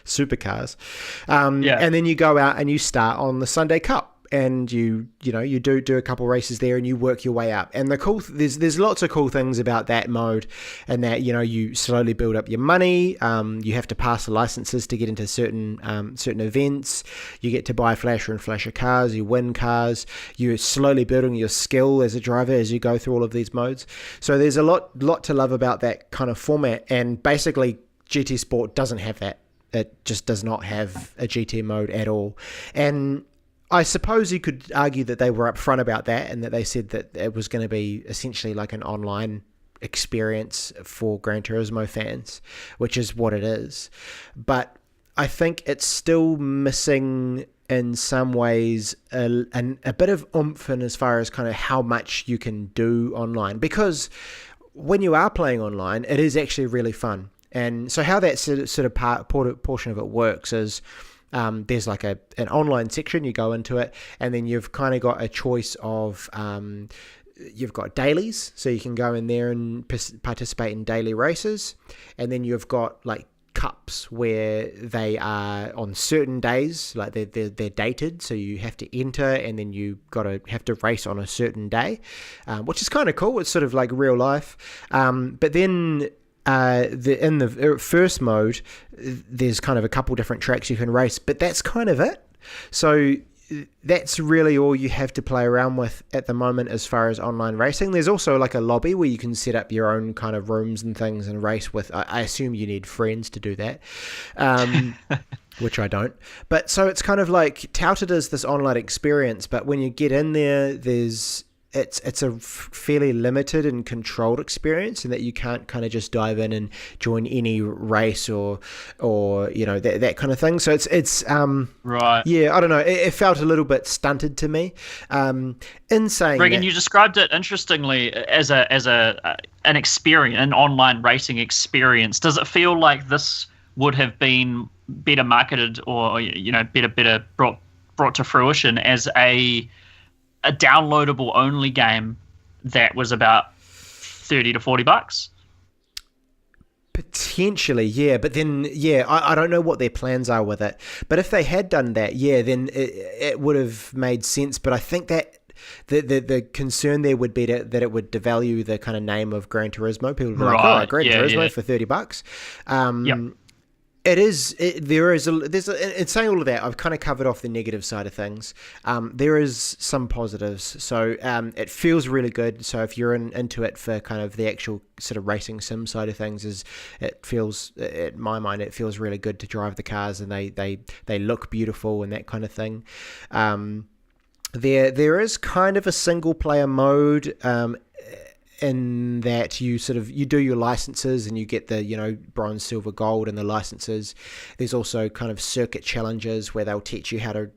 supercars. And then you go out and you start on the Sunday Cup. And you do a couple races there, and you work your way up. And there's lots of cool things about that mode, and that you slowly build up your money. You have to pass the licenses to get into certain events. You get to buy flasher and flasher cars. You win cars. You're slowly building your skill as a driver as you go through all of these modes. So there's a lot to love about that kind of format. And basically, GT Sport doesn't have that. It just does not have a GT mode at all. And I suppose you could argue that they were upfront about that, and that they said that it was going to be essentially like an online experience for Gran Turismo fans, which is what it is. But I think it's still missing in some ways a bit of oomph in as far as kind of how much you can do online, because when you are playing online, it is actually really fun. And so how that sort of portion of it works is, there's like an online section, you go into it, and then you've kind of got a choice of, you've got dailies, so you can go in there and participate in daily races. And then you've got like cups where they are on certain days, like they're dated, so you have to enter, and then you have to race on a certain day, which is kind of cool. It's sort of like real life. But then in the first mode, there's kind of a couple different tracks you can race, but that's kind of it. So that's really all you have to play around with at the moment as far as online racing. There's also like a lobby where you can set up your own kind of rooms and things and race with. I assume you need friends to do that, which I don't. But so it's kind of like touted as this online experience, but when you get in there, it's a fairly limited and controlled experience, and that you can't kind of just dive in and join any race or that kind of thing. So it's right. Yeah, I don't know. It felt a little bit stunted to me. In saying Reagan, that, you described it interestingly as an experience, an online racing experience. Does it feel like this would have been better marketed, or better brought to fruition as a downloadable only game that was about $30 to $40? Potentially, yeah, but then, yeah, I don't know what their plans are with it. But if they had done that, yeah, then it would have made sense. But I think that the concern there would be that it would devalue the kind of name of Gran Turismo. People would be like, oh, Gran Turismo for $30. There's in saying all of that, I've kind of covered off the negative side of things. There is some positives. So it feels really good. So if you're into it for kind of the actual sort of racing sim side of things, it feels, in my mind, it feels really good to drive the cars, and they look beautiful and that kind of thing. There is kind of a single player mode, in that you do your licenses and you get the bronze, silver, gold and the licenses. There's also kind of circuit challenges where they'll teach you how to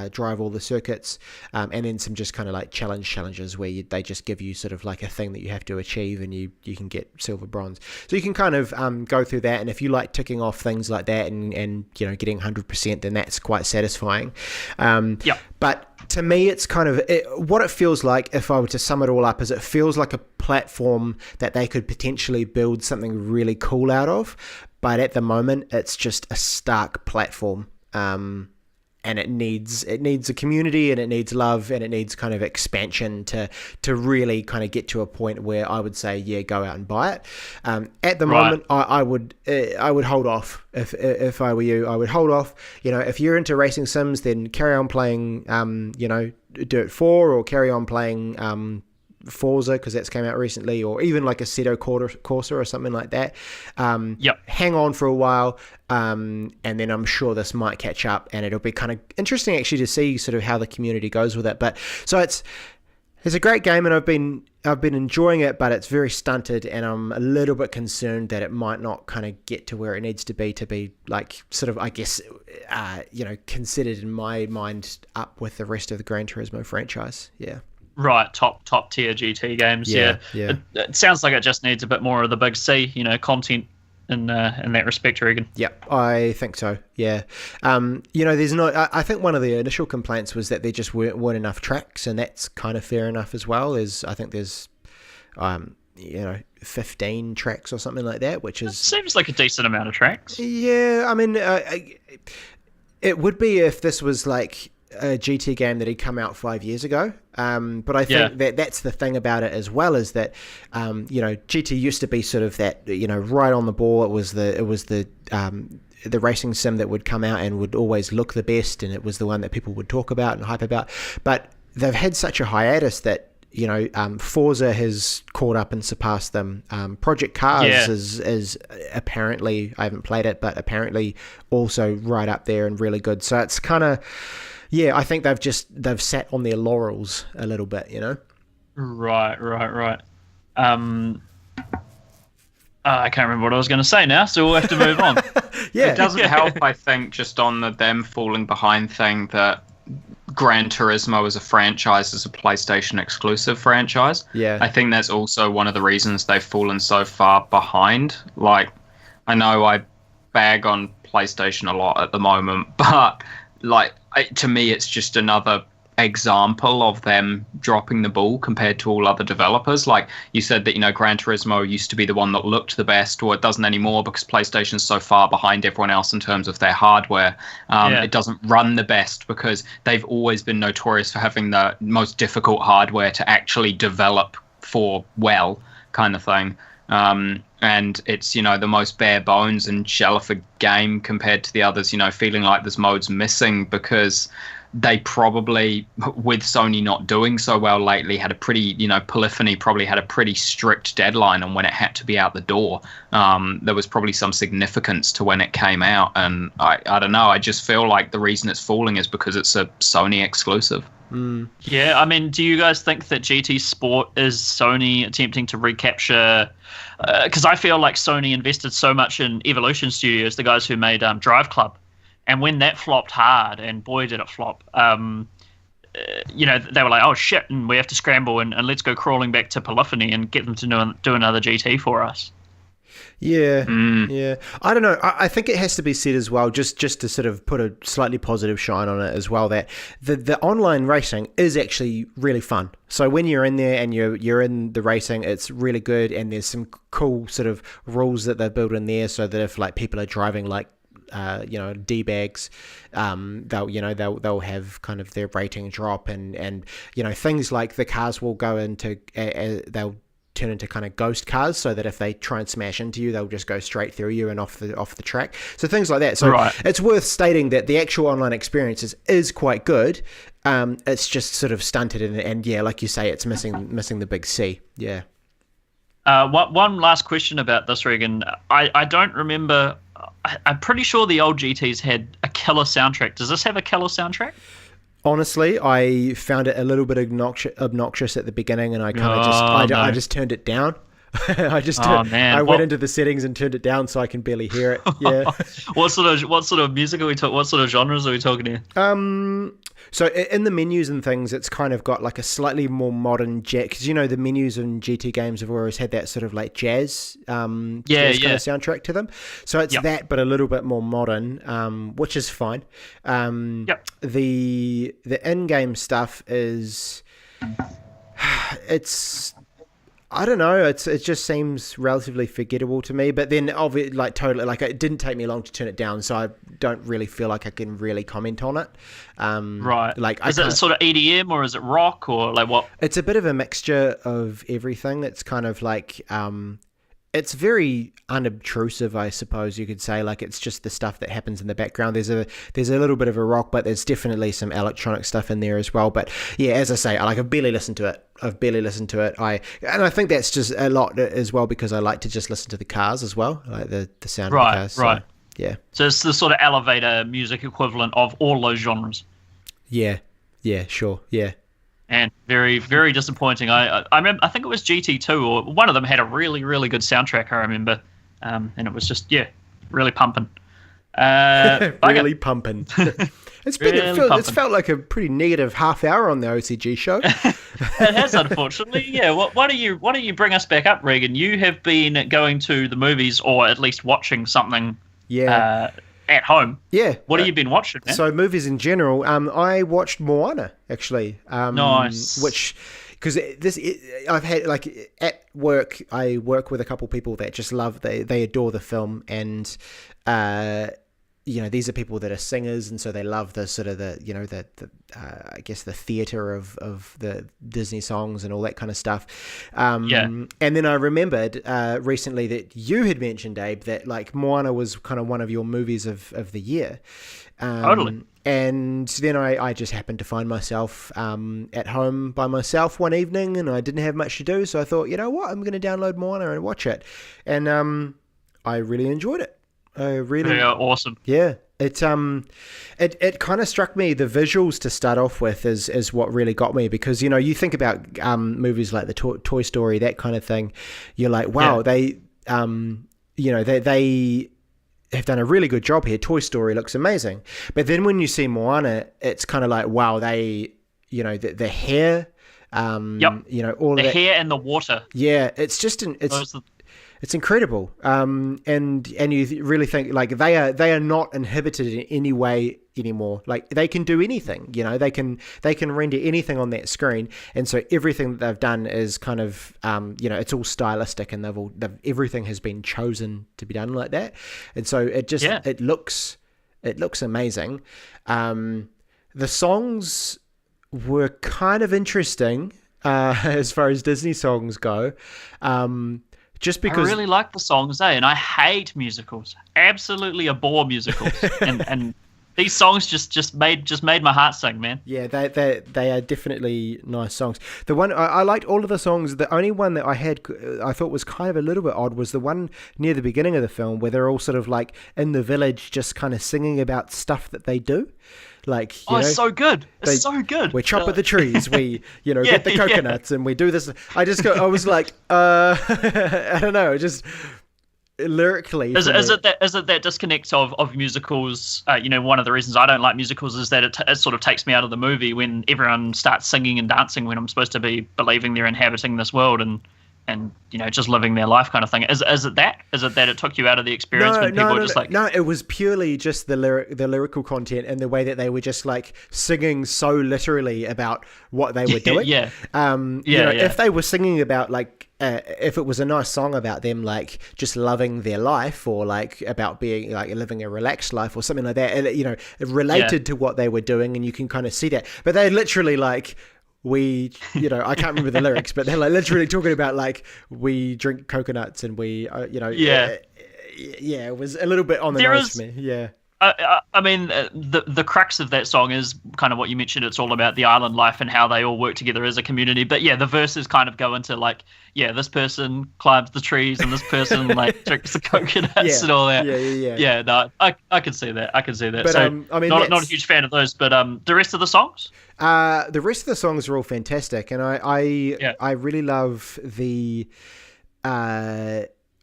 drive all the circuits, and then some just kind of like challenges where they just give you sort of like a thing that you have to achieve, and you can get silver, bronze. So you can kind of go through that, and if you like ticking off things like that and getting 100%, then that's quite satisfying. But to me, it's kind of what it feels like, if I were to sum it all up, is it feels like a platform that they could potentially build something really cool out of, but at the moment it's just a stark platform, and it needs a community, and it needs love, and it needs kind of expansion to really kind of get to a point where I would say, yeah, go out and buy it. At the moment, I would hold off. If I were you, I would hold off. If you're into racing sims, then carry on playing Dirt 4, or carry on playing Forza, because that's came out recently, or even like Assetto Corsa or something like that. Hang on for a while, and then I'm sure this might catch up, and it'll be kind of interesting actually to see sort of how the community goes with it. But so it's a great game, and I've been enjoying it, but it's very stunted, and I'm a little bit concerned that it might not kind of get to where it needs to be like sort of, I guess, considered in my mind up with the rest of the Gran Turismo franchise. Yeah. Right, top tier GT games. Yeah. It sounds like it just needs a bit more of the big C, content in that respect, Reagan. Yeah, I think so. Yeah, there's no. I think one of the initial complaints was that there just weren't enough tracks, and that's kind of fair enough as well. I think there's 15 tracks or something like that, which seems like a decent amount of tracks. Yeah, I mean, it would be if this was like a GT game that had come out 5 years ago, but I think that's the thing about it as well, is that GT used to be sort of that right on the ball. It was the racing sim that would come out and would always look the best, and it was the one that people would talk about and hype about. But they've had such a hiatus that Forza has caught up and surpassed them. Project Cars is apparently, I haven't played it, but apparently also right up there and really good. So it's kind of, I think they've sat on their laurels a little bit, Right. I can't remember what I was going to say now, so we'll have to move on. It doesn't help, I think, just on them falling behind thing, that Gran Turismo as a franchise is a PlayStation exclusive franchise. Yeah. I think that's also one of the reasons they've fallen so far behind. Like, I know I bag on PlayStation a lot at the moment, but to me, it's just another example of them dropping the ball compared to all other developers. Like you said that, Gran Turismo used to be the one that looked the best, or it doesn't anymore because PlayStation's so far behind everyone else in terms of their hardware. It doesn't run the best because they've always been notorious for having the most difficult hardware to actually develop for well, kind of thing. And it's, the most bare bones and shell of a game compared to the others, feeling like there's modes missing because they probably, with Sony not doing so well lately, had a pretty, Polyphony probably had a pretty strict deadline on when it had to be out the door. There was probably some significance to when it came out. And I don't know, I just feel like the reason it's falling is because it's a Sony exclusive. Yeah, I mean, do you guys think that GT Sport is Sony attempting to recapture? Because I feel like Sony invested so much in Evolution Studios, the guys who made Drive Club. And when that flopped hard, and boy did it flop, they were like, oh shit, and we have to scramble and let's go crawling back to Polyphony and get them to do another GT for us. Yeah, yeah. I don't know. I think it has to be said as well, just to sort of put a slightly positive shine on it as well, that the online racing is actually really fun. So when you're in there and you're in the racing, it's really good, and there's some cool sort of rules that they built in there, so that if like people are driving like D-bags, they'll have kind of their rating drop, and things like the cars will go into they'll turn into kind of ghost cars, so that if they try and smash into you, they'll just go straight through you and off the track. So things like that. So It's worth stating that the actual online experience is quite good. It's just sort of stunted, and yeah, like you say, it's missing the big C. Yeah. One last question about this, Reagan. I don't remember. I'm pretty sure the old GTs had a killer soundtrack. Does this have a killer soundtrack? Honestly, I found it a little bit obnoxious at the beginning, and I kind of I just turned it down. I went into the settings and turned it down so I can barely hear it. Yeah. What sort of music are we talking? What sort of genres are we talking here? So in the menus and things, it's kind of got like a slightly more modern jazz, because the menus in GT games have always had that sort of like jazz, kind of soundtrack to them. So it's that, but a little bit more modern, which is fine. The in-game stuff is, it's, I don't know. It just seems relatively forgettable to me. But then, it didn't take me long to turn it down, so I don't really feel like I can really comment on it. Right. Is it sort of EDM, or is it rock, or like what? It's a bit of a mixture of everything. It's kind of like it's very unobtrusive, I suppose you could say. Like, it's just the stuff that happens in the background. There's a little bit of a rock, but there's definitely some electronic stuff in there as well. But yeah, as I say, I've barely listened to it. And I think that's just a lot as well, because I like to just listen to the cars as well, like the sound of the cars. Right. Yeah. So it's the sort of elevator music equivalent of all those genres. Yeah. Yeah. Sure. Yeah. And very, very disappointing. I remember, I think it was GT2, or one of them had a really, really good soundtrack, I remember. And it was just, really pumping. Really pumping. It's felt like a pretty negative half hour on the OCG show. It has, unfortunately. Yeah. Why don't you bring us back up, Reagan? You have been going to the movies, or at least watching something. Yeah. At home. Yeah. What have you been watching, man? So movies in general, I watched Moana, actually. Nice. Which, because I've had, like, at work, I work with a couple people that just they adore the film, and these are people that are singers, and so they love the sort of I guess the theater of the Disney songs and all that kind of stuff. And then I remembered recently that you had mentioned, Abe, that like Moana was kind of one of your movies of the year. Totally. And then I just happened to find myself at home by myself one evening, and I didn't have much to do, so I thought, you know what, I'm going to download Moana and watch it. And I really enjoyed it. Awesome. Yeah. It kind of struck me, the visuals to start off with is what really got me, because you think about movies like the Toy Story, that kind of thing, you're like, wow, they they have done a really good job here. Toy Story looks amazing, but then when you see Moana, it's kind of like, wow, they the hair, all the hair and the water. Yeah, it's just it's incredible, and you really think like they are not inhibited in any way anymore. Like, they can do anything, they can render anything on that screen, and so everything that they've done is kind of it's all stylistic, and everything has been chosen to be done like that, and so it looks amazing. The songs were kind of interesting as far as Disney songs go. Just because I really like the songs, and I hate musicals. Absolutely abhor musicals, and these songs just made my heart sing, man. Yeah, they are definitely nice songs. The one I liked all of the songs. The only one that I thought was kind of a little bit odd was the one near the beginning of the film, where they're all sort of like in the village, just kind of singing about stuff that they do. Like, it's so good. It's so good. We chop at the trees. We, get the coconuts, and we do this. I was like, I don't know, just lyrically. Is it that disconnect of musicals? One of the reasons I don't like musicals is that it sort of takes me out of the movie when everyone starts singing and dancing when I'm supposed to be believing they're inhabiting this world, and and just living their life kind of thing. Is it that? Is it that it took you out of the experience when people were just like... No, it was purely just the lyrical content and the way that they were just like singing so literally about what they were doing. If they were singing about like if it was a nice song about them like just loving their life or like about being like living a relaxed life or something like that, it related to what they were doing, and you can kind of see that. But they literally like... I can't remember the lyrics, but they're like literally talking about like we drink coconuts and we, it was a little bit on the nose for me. Yeah. I mean, the crux of that song is kind of what you mentioned. It's all about the island life and how they all work together as a community. But yeah, the verses kind of go into like, this person climbs the trees and this person like drinks the coconuts and all that. Yeah. No, I can see that. But, so not a huge fan of those. But the rest of the songs. The rest of the songs are all fantastic, and I really love the.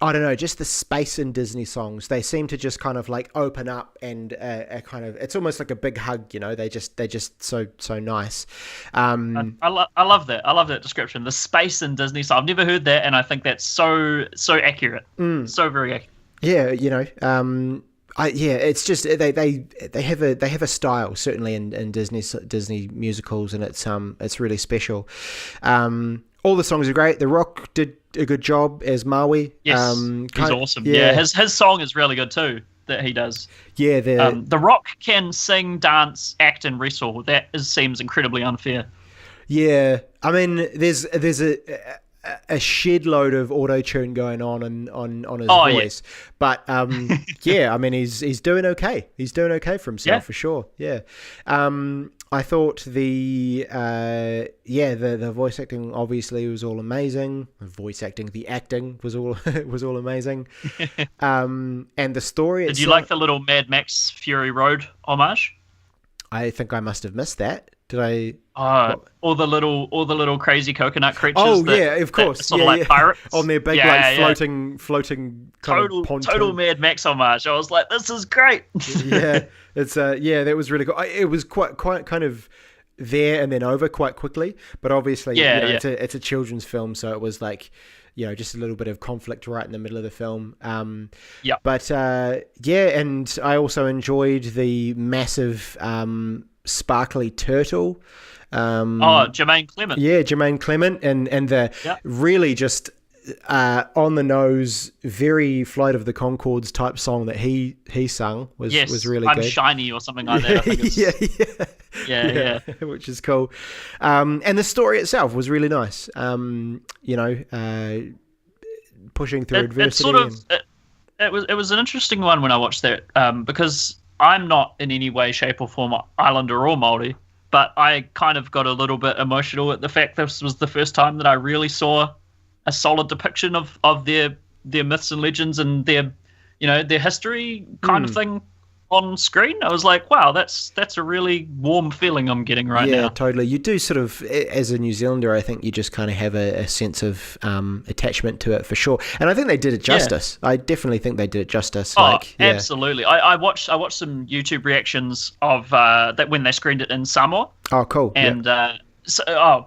I don't know, just the space in Disney songs. They seem to just kind of like open up and it's almost like a big hug, they're just so nice. I love that. I love that description. The space in Disney song. I've never heard that, and I think that's so accurate. So very accurate. Yeah, it's just they have a style certainly in Disney musicals, and it's really special. All the songs are great. The Rock did a good job as Maui. Yes, he's awesome. Yeah, his song is really good too that he does. Yeah, the Rock can sing, dance, act, and wrestle. That seems incredibly unfair. Yeah, I mean, there's a shed load of auto tune going on his voice, but I mean, he's doing okay. He's doing okay for himself for sure. Yeah. I thought the voice acting obviously was all amazing. The acting was all amazing. And the story. Did you like the little Mad Max Fury Road homage? I think I must have missed that. Did I? All the little crazy coconut creatures. Oh yeah, of course. Sort of like pirates on their big floating total Mad Max homage. I was like, this is great. It's that was really cool. It was quite kind of there and then over quite quickly, but obviously it's a children's film, so it was like just a little bit of conflict right in the middle of the film. But and I also enjoyed the massive sparkly turtle. Jermaine Clement. Yeah, Jermaine Clement, and the really just on the nose, very Flight of the Conchords type song that he sung was really good. I'm Shiny or something like that. I think yeah, which is cool. And the story itself was really nice. Pushing through adversity. It was an interesting one when I watched that because I'm not in any way, shape, or form Islander or Māori, but I kind of got a little bit emotional at the fact this was the first time that I really saw a solid depiction of their myths and legends and their history kind of thing on screen. I was like, wow, that's a really warm feeling I'm getting right now. Yeah, totally. You do sort of, as a New Zealander, I think you just kind of have a sense of attachment to it for sure. And I think they did it justice. I definitely think they did it justice. Absolutely. I watched some YouTube reactions of that when they screened it in Samoa. Oh, cool. And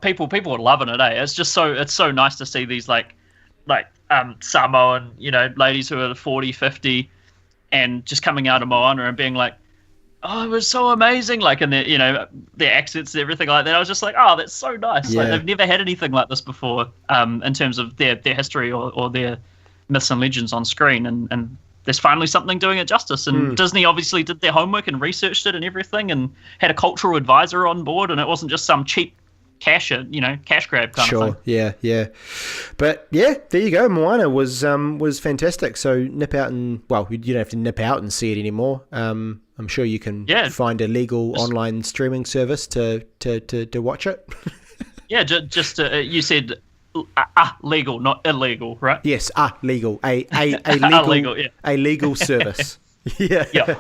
people were loving it. It's so nice to see these like Samoan ladies who are 40, 50. And just coming out of Moana and being like, oh, it was so amazing, like, and their accents and everything like that. I was just like, oh, that's so nice. Yeah. Like, they've never had anything like this before, in terms of their history or their myths and legends on screen, and there's finally something doing it justice. And Disney obviously did their homework and researched it and everything, and had a cultural advisor on board, and it wasn't just some cheap cash grab kind of thing. Yeah. But yeah, there you go. Moana was fantastic. So nip out and, well, you don't have to nip out and see it anymore. I'm sure you can find a legal online streaming service to watch it. Yeah, just you said legal, not illegal, right? Yes, legal. A legal, legal, a legal service. Yeah.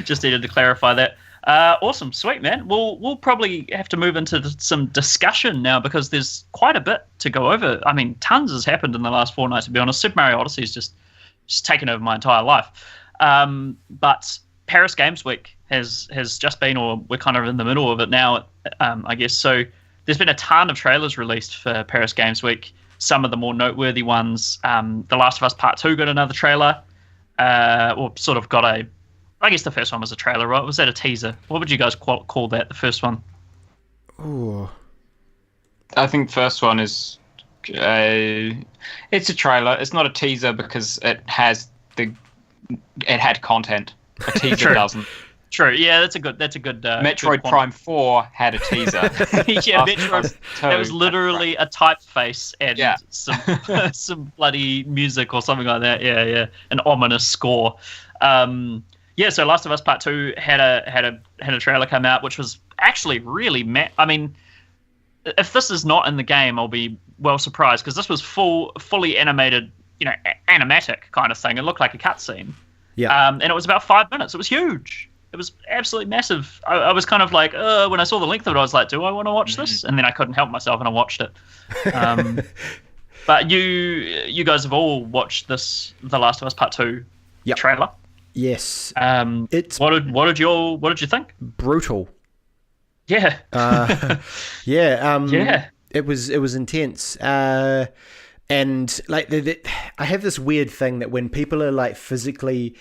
Just needed to clarify that. Awesome, sweet, man. We'll probably have to move into some discussion now because there's quite a bit to go over. I mean, tons has happened in the last fortnight, to be honest. Super Mario Odyssey has just taken over my entire life. But Paris Games Week has just been, or we're kind of in the middle of it now, I guess. So there's been a ton of trailers released for Paris Games Week. some of the more noteworthy ones. The Last of Us Part 2 got another trailer, or sort of got a... I guess the first one was a trailer, right? Was that a teaser? What would you guys call that, the first one? Ooh. I think first one is... it's a trailer. It's not a teaser because it had content. A teaser doesn't. True. Yeah, that's a good. Metroid Prime 4 had a teaser. Yeah, Metroid. That was literally a typeface and some bloody music or something like that. Yeah, an ominous score. So Last of Us Part 2 had a trailer come out, which was actually really. I mean, if this is not in the game, I'll be well surprised, because this was fully animated, animatic kind of thing. It looked like a cutscene. Yeah. And it was about 5 minutes. It was huge. It was absolutely massive. I was kind of like, when I saw the length of it, I was like, do I want to watch this? And then I couldn't help myself and I watched it. But you guys have all watched The Last of Us Part 2 trailer. Yes. What did you think? Brutal. Yeah. It was intense. And like I have this weird thing that when people are like physically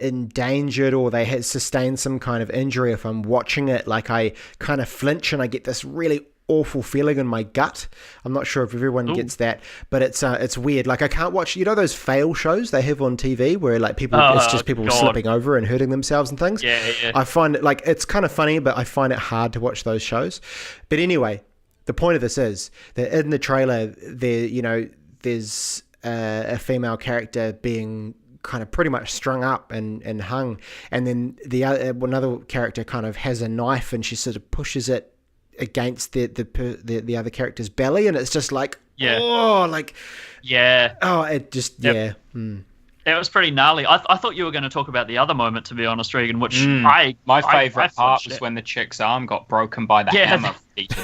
endangered, or they sustain some kind of injury, if I'm watching it, like I kind of flinch and I get this really awful feeling in my gut. I'm not sure if everyone gets that, but it's weird. Like I can't watch, those fail shows they have on TV where like it's just people slipping over and hurting themselves and things. Yeah. I find it like, it's kind of funny, but I find it hard to watch those shows. But anyway, the point of this is that in the trailer there's a female character being kind of pretty much strung up and hung, and then another character kind of has a knife and she sort of pushes it against the other character's belly, and it's just like it just That was pretty gnarly. I thought you were going to talk about the other moment, to be honest, Reagan, which my favourite part was when the chick's arm got broken by the hammer.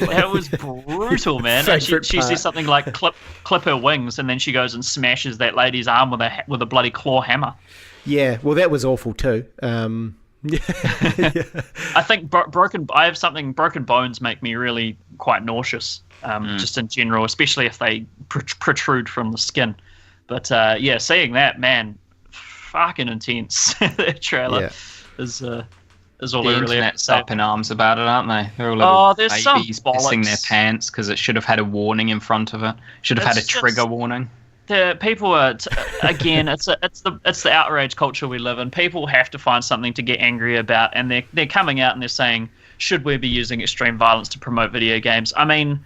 That was brutal, man. She says something like clip her wings, and then she goes and smashes that lady's arm with a bloody claw hammer. Yeah, well, that was awful too. I think broken bones make me really quite nauseous, just in general, especially if they protrude from the skin. But seeing that, man, fucking intense. That trailer is all I really have to say. Up in arms about it, aren't they? They're all little babies pissing their pants because it should have had a warning in front of it. Should have had a trigger warning. The people are again. It's the outrage culture we live in. People have to find something to get angry about, and they're coming out and they're saying, should we be using extreme violence to promote video games? I mean,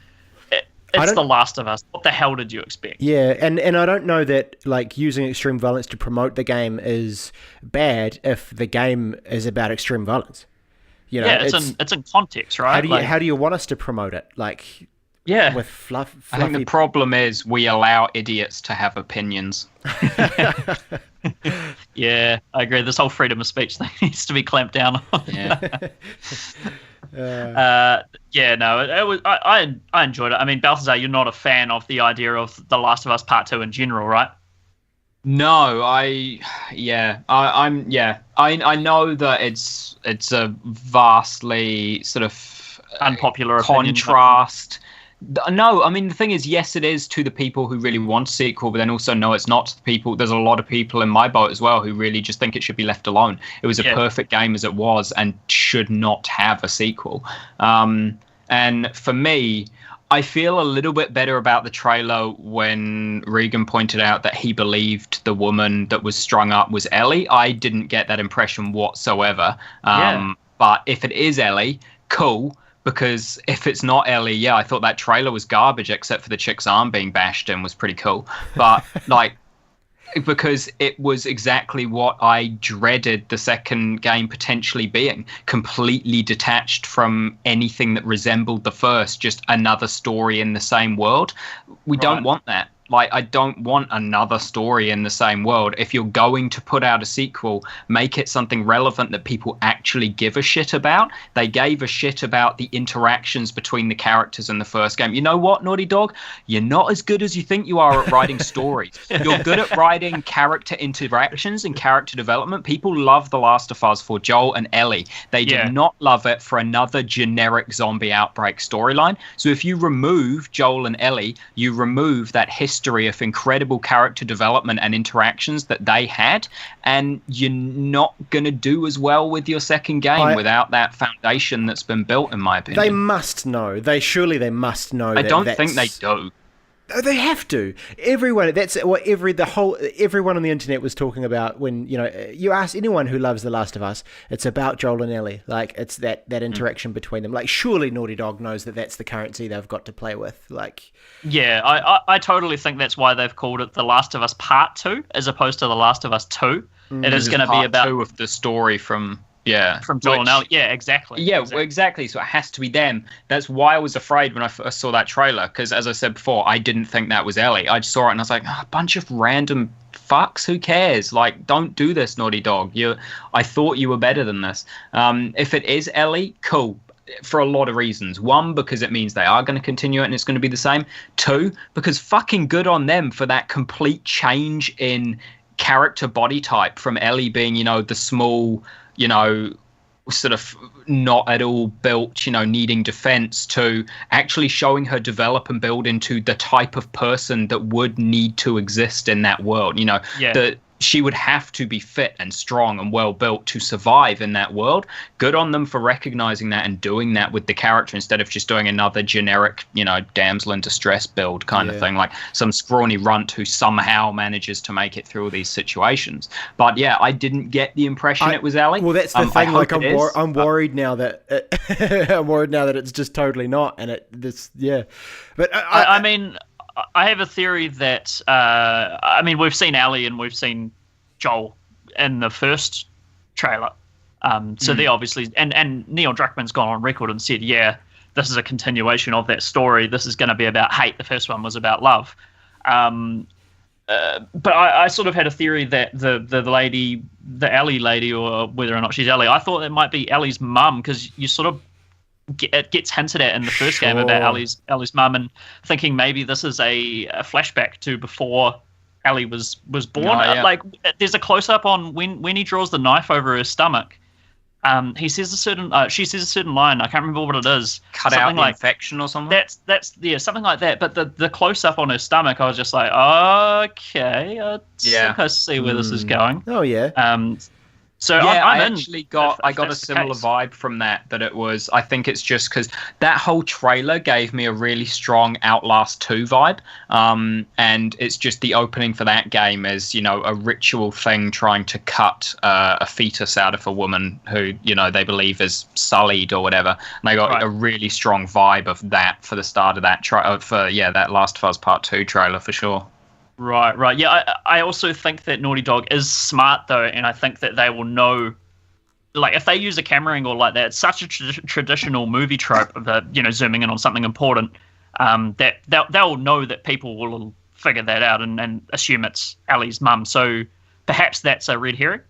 it's The Last of Us. What the hell did you expect? Yeah, and I don't know that like using extreme violence to promote the game is bad if the game is about extreme violence. It's in context, right? How do you want us to promote it? Like, with fluffy... I think the problem is we allow idiots to have opinions. Yeah, I agree. This whole freedom of speech thing needs to be clamped down on. Yeah. It was. I enjoyed it. I mean, Balthazar, you're not a fan of the idea of The Last of Us Part 2 in general, right? No, I know that it's a vastly sort of unpopular contrast. No, I mean, the thing is, yes, it is to the people who really want a sequel, but then also, no, it's not to the people. There's a lot of people in my boat as well who really just think it should be left alone. It was a perfect game as it was and should not have a sequel. And for me, I feel a little bit better about the trailer when Reagan pointed out that he believed the woman that was strung up was Ellie. I didn't get that impression whatsoever. But if it is Ellie, cool. Because if it's not Ellie, I thought that trailer was garbage, except for the chick's arm being bashed in was pretty cool. But because it was exactly what I dreaded the second game potentially being, completely detached from anything that resembled the first, just another story in the same world. We don't want that. Like, I don't want another story in the same world. If you're going to put out a sequel, make it something relevant that people actually give a shit about. They gave a shit about the interactions between the characters in the first game. You know what, Naughty Dog? You're not as good as you think you are at writing stories. You're good at writing character interactions and character development. People love The Last of Us for Joel and Ellie. They did not love it for another generic zombie outbreak storyline. So if you remove Joel and Ellie, you remove that history of incredible character development and interactions that they had, and you're not going to do as well with your second game without that foundation that's been built, in my opinion. They must know. They must know. I don't think they do. They have to. Everyone. That's what everyone on the internet was talking about when you ask anyone who loves The Last of Us. It's about Joel and Ellie. Like, it's that interaction between them. Like, surely Naughty Dog knows that that's the currency they've got to play with. Like, yeah, I totally think that's why they've called it The Last of Us Part 2 as opposed to The Last of Us 2. It is going to be about 2 of the story from Joel and Ellie. Yeah, exactly. Yeah, exactly. So it has to be them. That's why I was afraid when I first saw that trailer, because as I said before, I didn't think that was Ellie. I just saw it and I was like, a bunch of random fucks. Who cares? Like, don't do this, Naughty Dog. I thought you were better than this. If it is Ellie, cool. For a lot of reasons. 1, because it means they are going to continue it and it's going to be the same. 2, because fucking good on them for that complete change in character body type from Ellie being, the small, sort of not at all built, needing defense, to actually showing her develop and build into the type of person that would need to exist in that world. That she would have to be fit and strong and well built to survive in that world. Good on them for recognizing that and doing that with the character instead of just doing another generic, damsel in distress build kind of thing, like some scrawny runt who somehow manages to make it through all these situations. But yeah, I didn't get the impression it was Ellie. Well, that's the thing. Like, I'm worried now that it's just totally not. And but I mean, I have a theory that, we've seen Ellie and we've seen Joel in the first trailer. So they obviously, and Neil Druckmann's gone on record and said, this is a continuation of that story. This is going to be about hate. The first one was about love. But I sort of had a theory that the lady, the Ellie lady, or whether or not she's Ellie, I thought it might be Ellie's mum, because you sort of, it gets hinted at in the first game about Ellie's mum, and thinking maybe this is a flashback to before Ellie was born. Like, there's a close up on when he draws the knife over her stomach. He says she says a certain line. I can't remember what it is. Cut out the infection or something. That's something like that. But the close up on her stomach, I was just like, okay, I see where this is going. Oh yeah. So I got a similar vibe from that it was, I think it's just because that whole trailer gave me a really strong Outlast 2 vibe. And it's just the opening for that game is, a ritual thing trying to cut a fetus out of a woman who, they believe is sullied or whatever. And they got a really strong vibe of that for the start of that that Last of Us Part 2 trailer for sure. Right. Yeah, I also think that Naughty Dog is smart, though, and I think that they will know, like, if they use a camera angle like that, it's such a traditional movie trope of, zooming in on something important, that they'll know that people will figure that out and assume it's Ellie's mum. So perhaps that's a red herring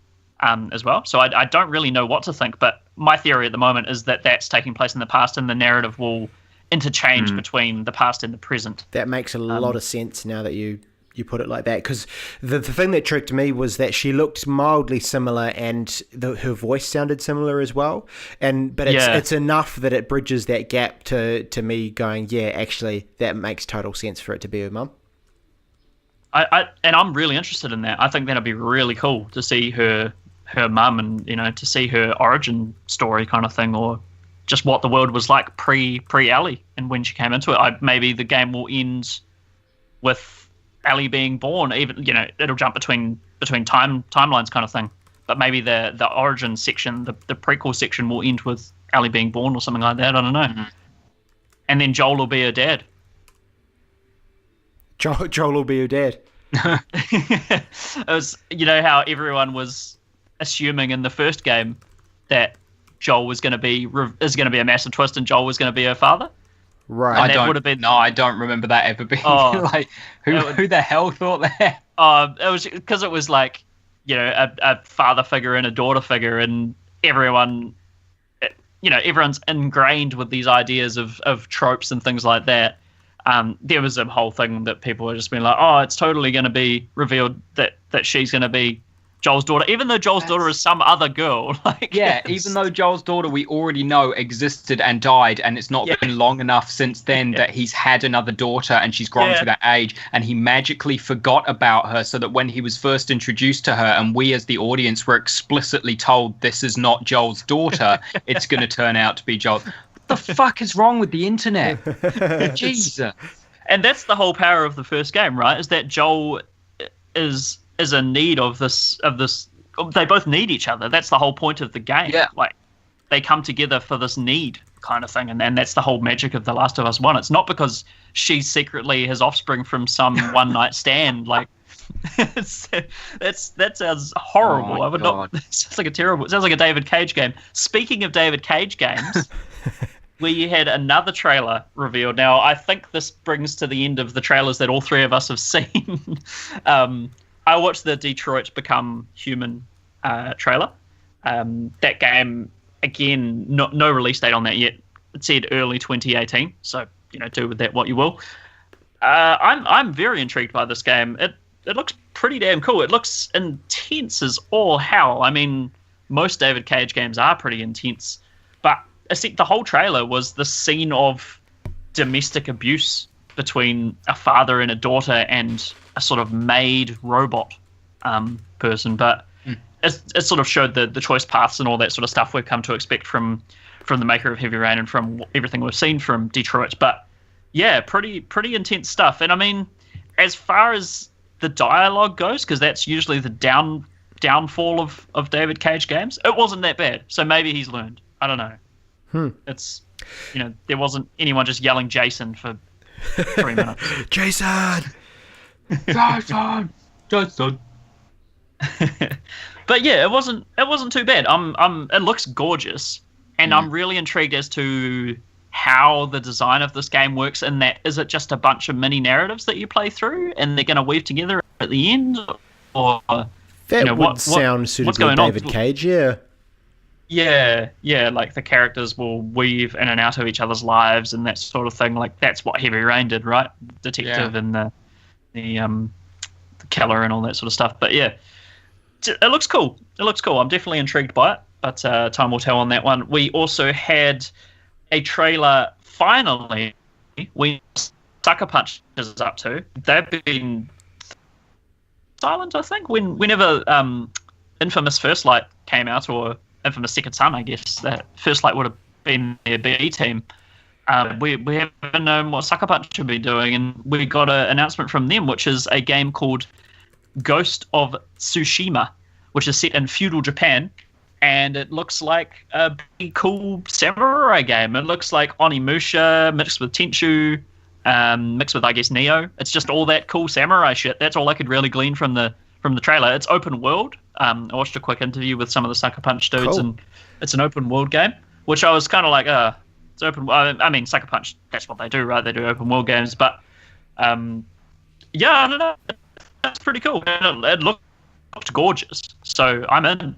as well. So I don't really know what to think, but my theory at the moment is that that's taking place in the past and the narrative will interchange between the past and the present. That makes a lot of sense now that you put it like that, because the thing that tricked me was that she looked mildly similar and her voice sounded similar as well, but it's enough that it bridges that gap to me going, actually that makes total sense for it to be her mum. And I'm really interested in that. I think that'd be really cool to see her mum and to see her origin story kind of thing, or just what the world was like pre Ellie and when she came into it. Maybe the game will end with Ellie being born, even it'll jump between timelines kind of thing, but maybe the origin section, the prequel section, will end with Ellie being born or something like that. I don't know. And then Joel will be her dad. Joel will be her dad. It was, how everyone was assuming in the first game that Joel was going to be a massive twist and Joel was going to be her father. Right. And that would have been. No, I don't remember that ever being. Like, who the hell thought that? It was because it was like, a father figure and a daughter figure, and everyone, everyone's ingrained with these ideas of tropes and things like that. There was a whole thing that people were just being like, oh, it's totally going to be revealed that she's going to be Joel's daughter, even though Joel's daughter is some other girl. Even though Joel's daughter we already know existed and died, and it's not been long enough since then that he's had another daughter and she's grown to that age, and he magically forgot about her, so that when he was first introduced to her and we as the audience were explicitly told this is not Joel's daughter, it's going to turn out to be Joel. What the fuck is wrong with the internet? Jesus. And that's the whole power of the first game, right? Is that Joel is in need of this. They both need each other. That's the whole point of the game. Yeah. Like, they come together for this need kind of thing, and that's the whole magic of The Last of Us 1. It's not because she's secretly his offspring from some one night stand. Like, that sounds horrible. I would not. It sounds like it sounds like a David Cage game. Speaking of David Cage games. We had another trailer revealed. Now, I think this brings to the end of the trailers that all three of us have seen. I watched the Detroit Become Human trailer. That game, again, no release date on that yet. It said early 2018, so do with that what you will. I'm very intrigued by this game. It looks pretty damn cool. It looks intense as all hell. I mean, most David Cage games are pretty intense, but the whole trailer was the scene of domestic abuse between a father and a daughter and a sort of maid robot person. But it sort of showed the choice paths and all that sort of stuff we've come to expect from the maker of Heavy Rain and from everything we've seen from Detroit. But yeah, pretty intense stuff. And I mean, as far as the dialogue goes, because that's usually the downfall of David Cage games, it wasn't that bad. So maybe he's learned. I don't know. It's, there wasn't anyone just yelling Jason for 3 minutes. Jason! Jason! But yeah, it wasn't too bad. It looks gorgeous, and I'm really intrigued as to how the design of this game works. In that, is it just a bunch of mini narratives that you play through, and they're going to weave together at the end, or that would sound suitably David Cage, yeah. Yeah, like the characters will weave in and out of each other's lives and that sort of thing. Like, that's what Heavy Rain did, right? Detective and the killer and all that sort of stuff. But yeah, it looks cool. I'm definitely intrigued by it, but time will tell on that one. We also had a trailer, finally, we Sucker Punch is up to. They've been silent, I think, whenever Infamous First Light came out, or Infamous Second Son, I guess. That First Light would have been their B team. We haven't known what Sucker Punch should be doing, and we got an announcement from them, which is a game called Ghost of Tsushima, which is set in feudal Japan, and it looks like a pretty cool samurai game. It looks like Onimusha mixed with Tenchu, mixed with, I guess, Neo. It's just all that cool samurai shit. That's all I could really glean from the trailer. It's open world. I watched a quick interview with some of the Sucker Punch dudes, and it's an open world game, which I was kind of like, it's open. I mean, Sucker Punch, that's what they do, right? They do open world games, but yeah, I don't know. That's pretty cool. It looked gorgeous, so I'm in.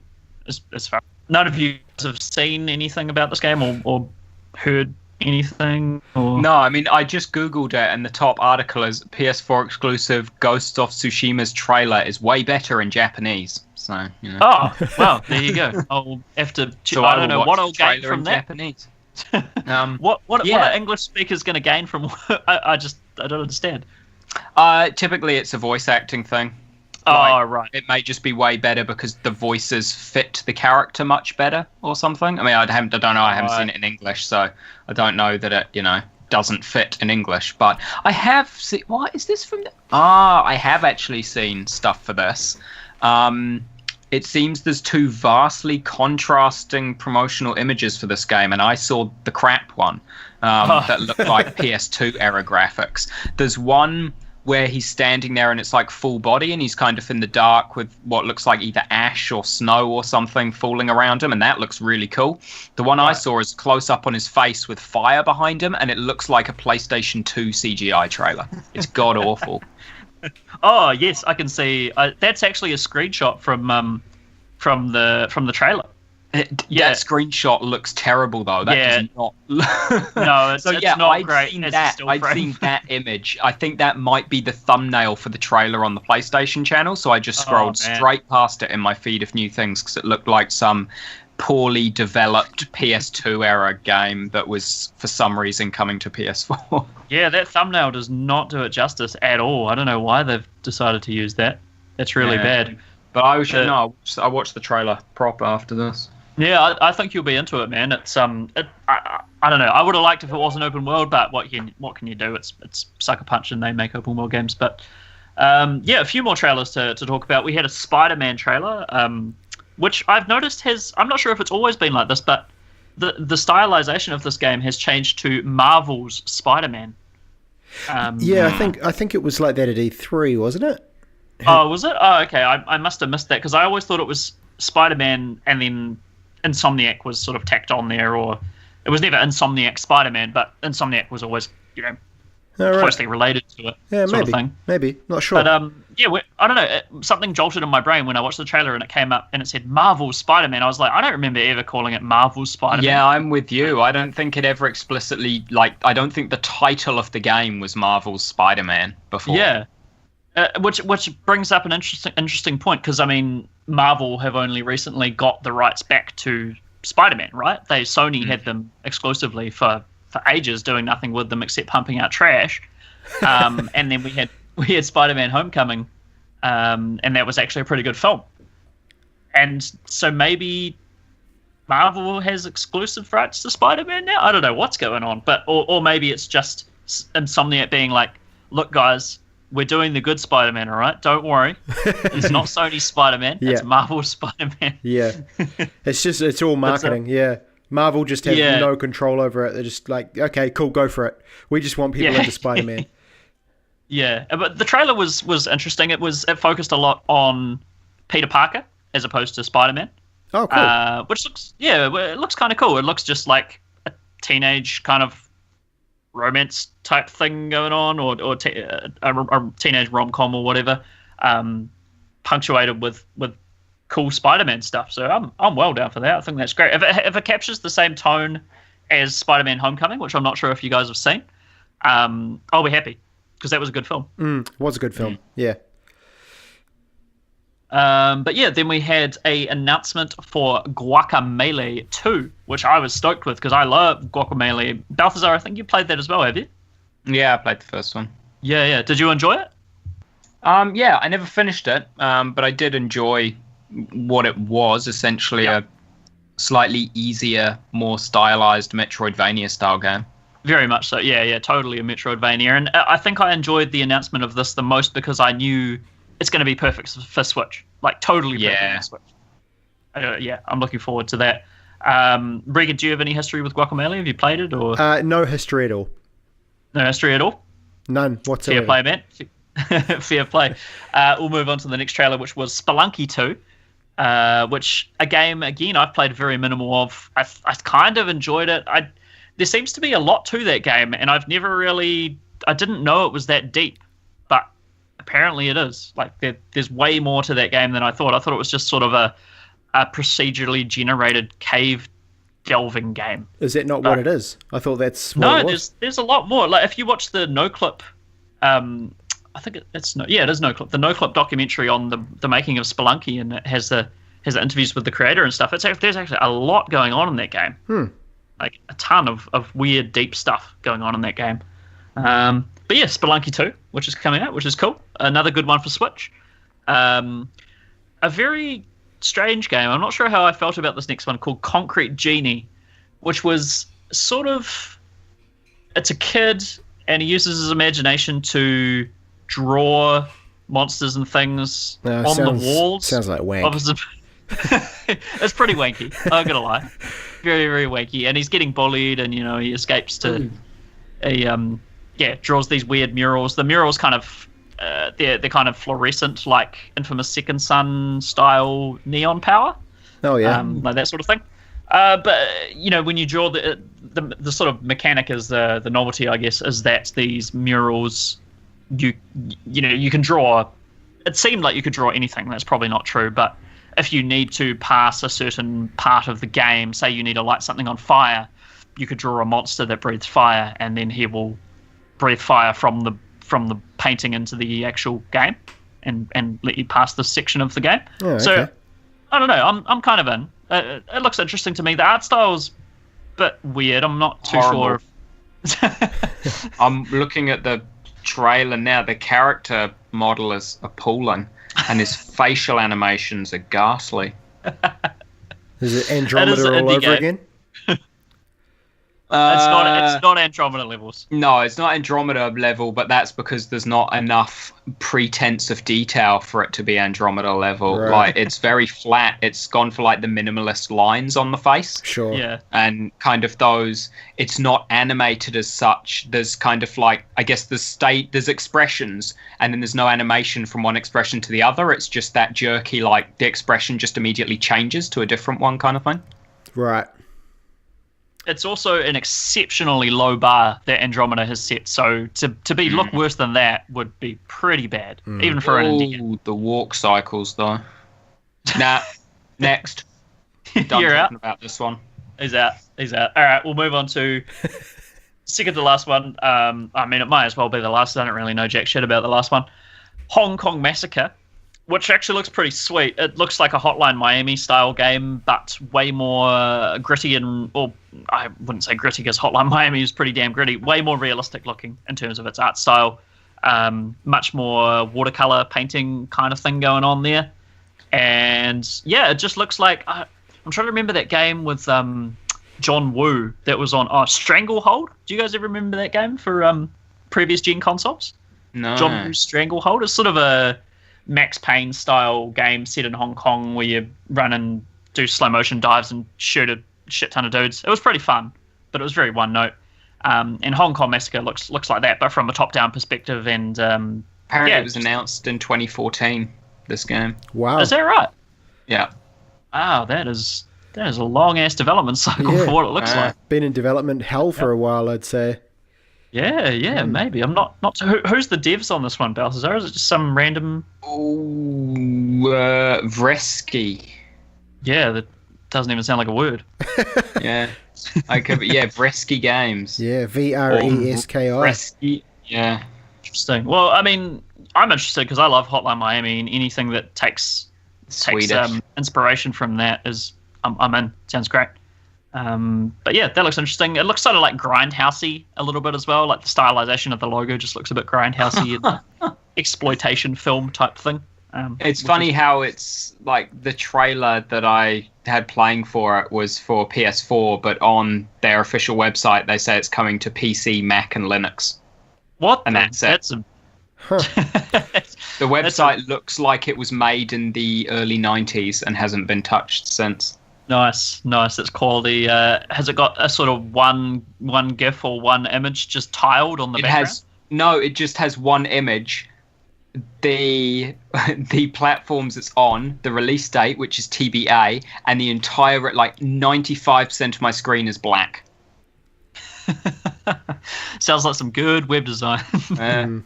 As far, none of you have seen anything about this game or heard anything? Or... No, I mean, I just Googled it, and the top article is PS4 exclusive Ghost of Tsushima's trailer is way better in Japanese. So, Oh, well, there you go. I'll have to. So I don't know what I'll gain from that. Japanese. What are English speakers going to gain from? I don't understand. Typically, it's a voice acting thing. Right. It may just be way better because the voices fit the character much better or something. I mean, I don't know. I haven't seen it in English, so I don't know that it, doesn't fit in English. But I have seen... What is this from? I have actually seen stuff for this. It seems there's two vastly contrasting promotional images for this game, and I saw the crap one that looked like PS2 era graphics. There's one where he's standing there and it's like full body and he's kind of in the dark with what looks like either ash or snow or something falling around him, and that looks really cool. The one I saw is close up on his face with fire behind him, and it looks like a PlayStation 2 CGI trailer. It's god awful. Oh yes, I can see. That's actually a screenshot from the trailer. That screenshot looks terrible though. That does not. No, it's not great. I've seen that image. I think that might be the thumbnail for the trailer on the PlayStation channel. So I just scrolled straight past it in my feed of new things because it looked like some poorly developed PS2 era game that was for some reason coming to PS4. Yeah, that thumbnail does not do it justice at all. I don't know why they've decided to use that. It's really bad. But I watched the trailer proper after this. Yeah, I think you'll be into it, man. It's I don't know. I would have liked if it was an open world, but what can you do? It's Sucker Punch and they make open world games. But a few more trailers to talk about. We had a Spider-Man trailer, which I've noticed I'm not sure if it's always been like this, but the stylization of this game has changed to Marvel's Spider-Man. I think it was like that at E3, wasn't it? Oh, was it? Oh, okay. I must have missed that because I always thought it was Spider-Man and then Insomniac was sort of tacked on there, or it was never Insomniac Spider-Man, but Insomniac was always, closely related to it. Yeah, sort of thing. Maybe. Not sure. But I don't know. Something jolted in my brain when I watched the trailer and it came up and it said Marvel's Spider-Man. I was like, I don't remember ever calling it Marvel's Spider-Man. Yeah, I'm with you. I don't think it ever explicitly, I don't think the title of the game was Marvel's Spider-Man before. Yeah. Which brings up an interesting point because, I mean, Marvel have only recently got the rights back to Spider-Man, right? Sony had them exclusively for ages, doing nothing with them except pumping out trash. And then we had Spider-Man Homecoming, and that was actually a pretty good film. And so maybe Marvel has exclusive rights to Spider-Man now? I don't know what's going on, but or maybe it's just Insomniac being like, look, guys, we're doing the good Spider-Man, all right? Don't worry. It's not Sony's Spider-Man. It's Marvel's Spider-Man. Yeah. It's all marketing, Marvel just has no control over it. They're just like, okay, cool, go for it. We just want people into Spider-Man. Yeah, but the trailer was interesting. It focused a lot on Peter Parker as opposed to Spider-Man. Oh, cool. Which it looks kind of cool. It looks just like a teenage kind of romance type thing going on, or a teenage rom-com or whatever, punctuated with cool Spider-Man stuff. So I'm well down for that. I think that's great. If it captures the same tone as Spider-Man Homecoming, which I'm not sure if you guys have seen, I'll be happy because that was a good film. It was a good film. Yeah. But then we had a announcement for Guacamelee 2, which I was stoked with because I love Guacamelee. Balthazar, I think you played that as well, have you? Yeah, I played the first one. Yeah. Did you enjoy it? Yeah, I never finished it, but I did enjoy what it was, essentially a slightly easier, more stylized Metroidvania style game. Very much so. Yeah, totally a Metroidvania. And I think I enjoyed the announcement of this the most because I knew it's going to be perfect for Switch. Like, totally perfect for Switch. I'm looking forward to that. Reagan, do you have any history with Guacamelee? Have you played it? Or no history at all. No history at all? None whatsoever. Fair play, man. Fair play. We'll move on to the next trailer, which was Spelunky 2. Which, a game, again, I've played very minimal of. I kind of enjoyed it. There seems to be a lot to that game, and I didn't know it was that deep, but apparently it is. Like, there's way more to that game than I thought. I thought it was just sort of a procedurally generated cave delving game. Is that not what it is? I thought that's what it was. There's a lot more. Like, if you watch the No Clip, I think it is No Clip. The No Clip documentary on the making of Spelunky, and it has the interviews with the creator and stuff. There's actually a lot going on in that game. Like a ton of weird, deep stuff going on in that game. But yeah, Spelunky 2, which is coming out, which is cool. Another good one for Switch. A very strange game. I'm not sure how I felt about this next one, called Concrete Genie, which was sort of... It's a kid, and he uses his imagination to draw monsters and things on the walls. Sounds like wank. It's pretty wanky, I'm not gonna lie. Very, very wanky. And he's getting bullied, and he escapes to draws these weird murals. The murals kind of they're kind of fluorescent, like Infamous Second Son style neon power. Oh yeah, like that sort of thing. But when you draw the sort of mechanic is the novelty, I guess, is that these murals, you can draw. It seemed like you could draw anything. That's probably not true, but if you need to pass a certain part of the game, say you need to light something on fire, you could draw a monster that breathes fire, and then he will breathe fire from the painting into the actual game, and let you pass this section of the game. Oh, okay. So I don't know. I'm kind of in. It looks interesting to me. The art style's a bit weird. I'm not too sure. I'm looking at the trailer now. The character model is appalling, and his facial animations are ghastly. Is it Andromeda all over again? It's not Andromeda levels. No, it's not Andromeda level, but that's because there's not enough pretense of detail for it to be Andromeda level. Right. Like, it's very flat. It's gone for like the minimalist lines on the face. Sure. Yeah. And kind of those, it's not animated as such. There's kind of like, I guess there's expressions, and then there's no animation from one expression to the other. It's just that jerky, like the expression just immediately changes to a different one kind of thing. Right. It's also an exceptionally low bar that Andromeda has set, so to look worse than that would be pretty bad, even for an indie game. The walk cycles, though. Nah, next. Done You're talking out. about this one. He's out. All right, we'll move on to second to last one. I mean, it might as well be the last. I don't really know jack shit about the last one. Hong Kong Massacre, which actually looks pretty sweet. It looks like a Hotline Miami style game, but way more gritty or I wouldn't say gritty because Hotline Miami is pretty damn gritty. Way more realistic looking in terms of its art style. Much more watercolor painting kind of thing going on there. And yeah, it just looks like I'm trying to remember that game with John Woo that was on Stranglehold. Do you guys ever remember that game for previous gen consoles? No. John Woo's Stranglehold. It's sort of a Max Payne style game set in Hong Kong where you run and do slow motion dives and shoot a shit ton of dudes. It was pretty fun, but it was very one note. And Hong Kong Massacre looks like that, but from a top down perspective. And apparently it was announced in 2014. This game. Wow. Is that right? Yeah. Wow, that is a long ass development cycle for what it looks like. Been in development hell for a while, I'd say. Yeah, maybe. I'm not. Who's the devs on this one, Balthazar? Is it just some random? Vresky. Yeah, that doesn't even sound like a word. Yeah. Vresky Games. Yeah, Vreski. Vresky. Yeah. Interesting. Well, I mean, I'm interested because I love Hotline Miami, and anything that takes inspiration from that is I'm in. Sounds great. But yeah, that looks interesting. It looks sort of like grindhousey a little bit as well. Like the stylization of the logo just looks a bit grindhousey and exploitation film type thing. It's funny how it's like the trailer that I had playing for it was for PS4, but on their official website they say it's coming to PC, Mac, and Linux. What? And that's it. The website looks like it was made in the early 90s and hasn't been touched since. Nice. It's quality. Has it got a sort of one GIF or one image just tiled on the background? It just has one image. The platforms it's on, the release date, which is TBA, and the entire 95% of my screen is black. Sounds like some good web design.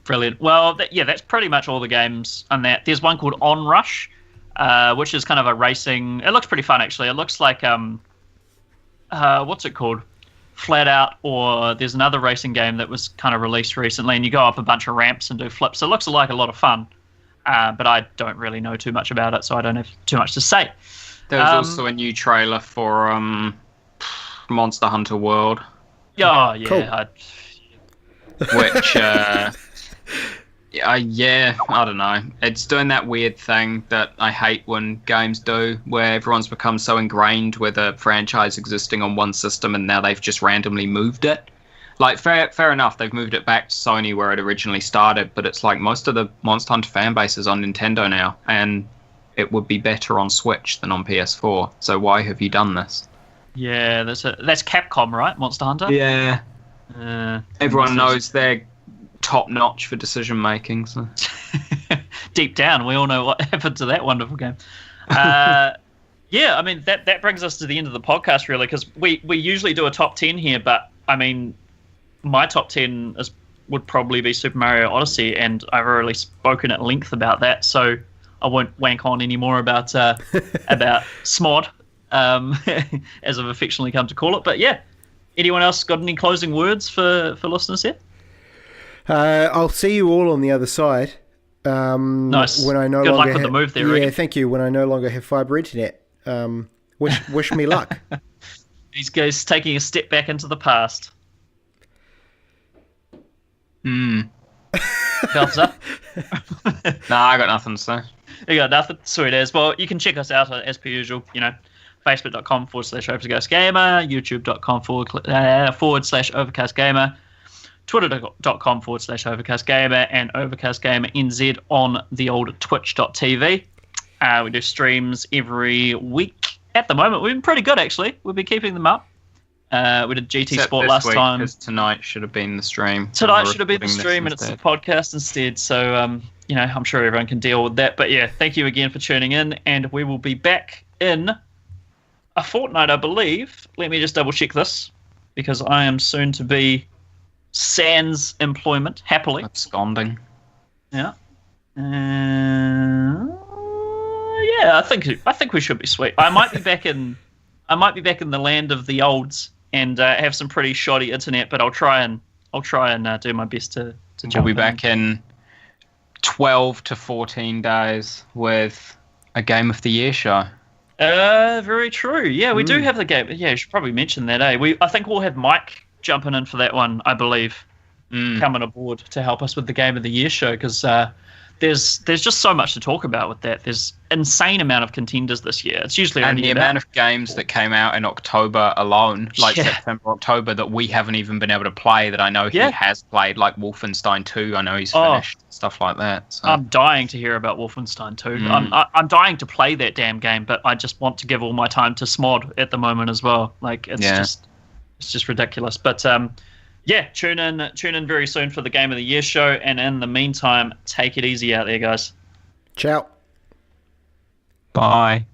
Brilliant. Well, that's pretty much all the games on that. There's one called Onrush, which is kind of a racing. It looks pretty fun, actually. It looks like what's it called? Flat Out, or there's another racing game that was kind of released recently, and you go up a bunch of ramps and do flips. It looks like a lot of fun, but I don't really know too much about it, so I don't have too much to say. There was also a new trailer for Monster Hunter World. Oh, yeah. Cool. Which, I don't know. It's doing that weird thing that I hate when games do, where everyone's become so ingrained with a franchise existing on one system and now they've just randomly moved it. Like, fair enough, they've moved it back to Sony where it originally started, but it's like most of the Monster Hunter fan base is on Nintendo now, and it would be better on Switch than on PS4. So why have you done this? Yeah, that's Capcom, right? Monster Hunter? Yeah. Everyone knows they're top notch for decision making. So. Deep down, we all know what happened to that wonderful game. Yeah, I mean, that brings us to the end of the podcast, really, because we usually do a top 10 here, but, I mean, my top 10 would probably be Super Mario Odyssey, and I've already spoken at length about that, so I won't wank on anymore about SMOD, as I've affectionately come to call it. But, yeah, anyone else got any closing words for listeners here? I'll see you all on the other side. Nice. When I no Good longer luck with the move there, Reagan. Yeah, thank you. When I no longer have fibre internet. Wish me luck. These guys taking a step back into the past. Thumbs up? Nah, I got nothing to say. You got nothing? Sweet as. Well, you can check us out as per usual, facebook.com/overcastgamer, youtube.com/overcastgamer, twitter.com/overcastgamer, and overcastgamernz on the old twitch.tv. We do streams every week. At the moment, we've been pretty good, actually. We've been keeping them up. We did GT Except Sport this last week, time. Because tonight should have been the stream. Tonight should have been the stream, and it's the podcast instead. So, I'm sure everyone can deal with that. But yeah, thank you again for tuning in, and we will be back in a fortnight, I believe. Let me just double check this, because I am soon to be sans employment, happily. Absconding. Yeah. Yeah, I think we should be sweet. I might be back in the land of the olds and have some pretty shoddy internet, but I'll try and do my best to jump. We'll be back in 12 to 14 days with a Game of the Year show. Very true. Yeah, we do have the game. Yeah, you should probably mention that. I think we'll have Mike jumping in for that one, I believe, coming aboard to help us with the Game of the Year show, because there's just so much to talk about with that. There's insane amount of contenders this year. It's usually and the amount of games that came out in October alone, like September, October, that we haven't even been able to play, that I know he has played, like Wolfenstein 2. I know he's finished, stuff like that. So. I'm dying to hear about Wolfenstein 2. I'm dying to play that damn game, but I just want to give all my time to SMOD at the moment as well. Like it's just ridiculous. But yeah, tune in very soon for the Game of the Year show, and in the meantime, take it easy out there, guys. Ciao. Bye.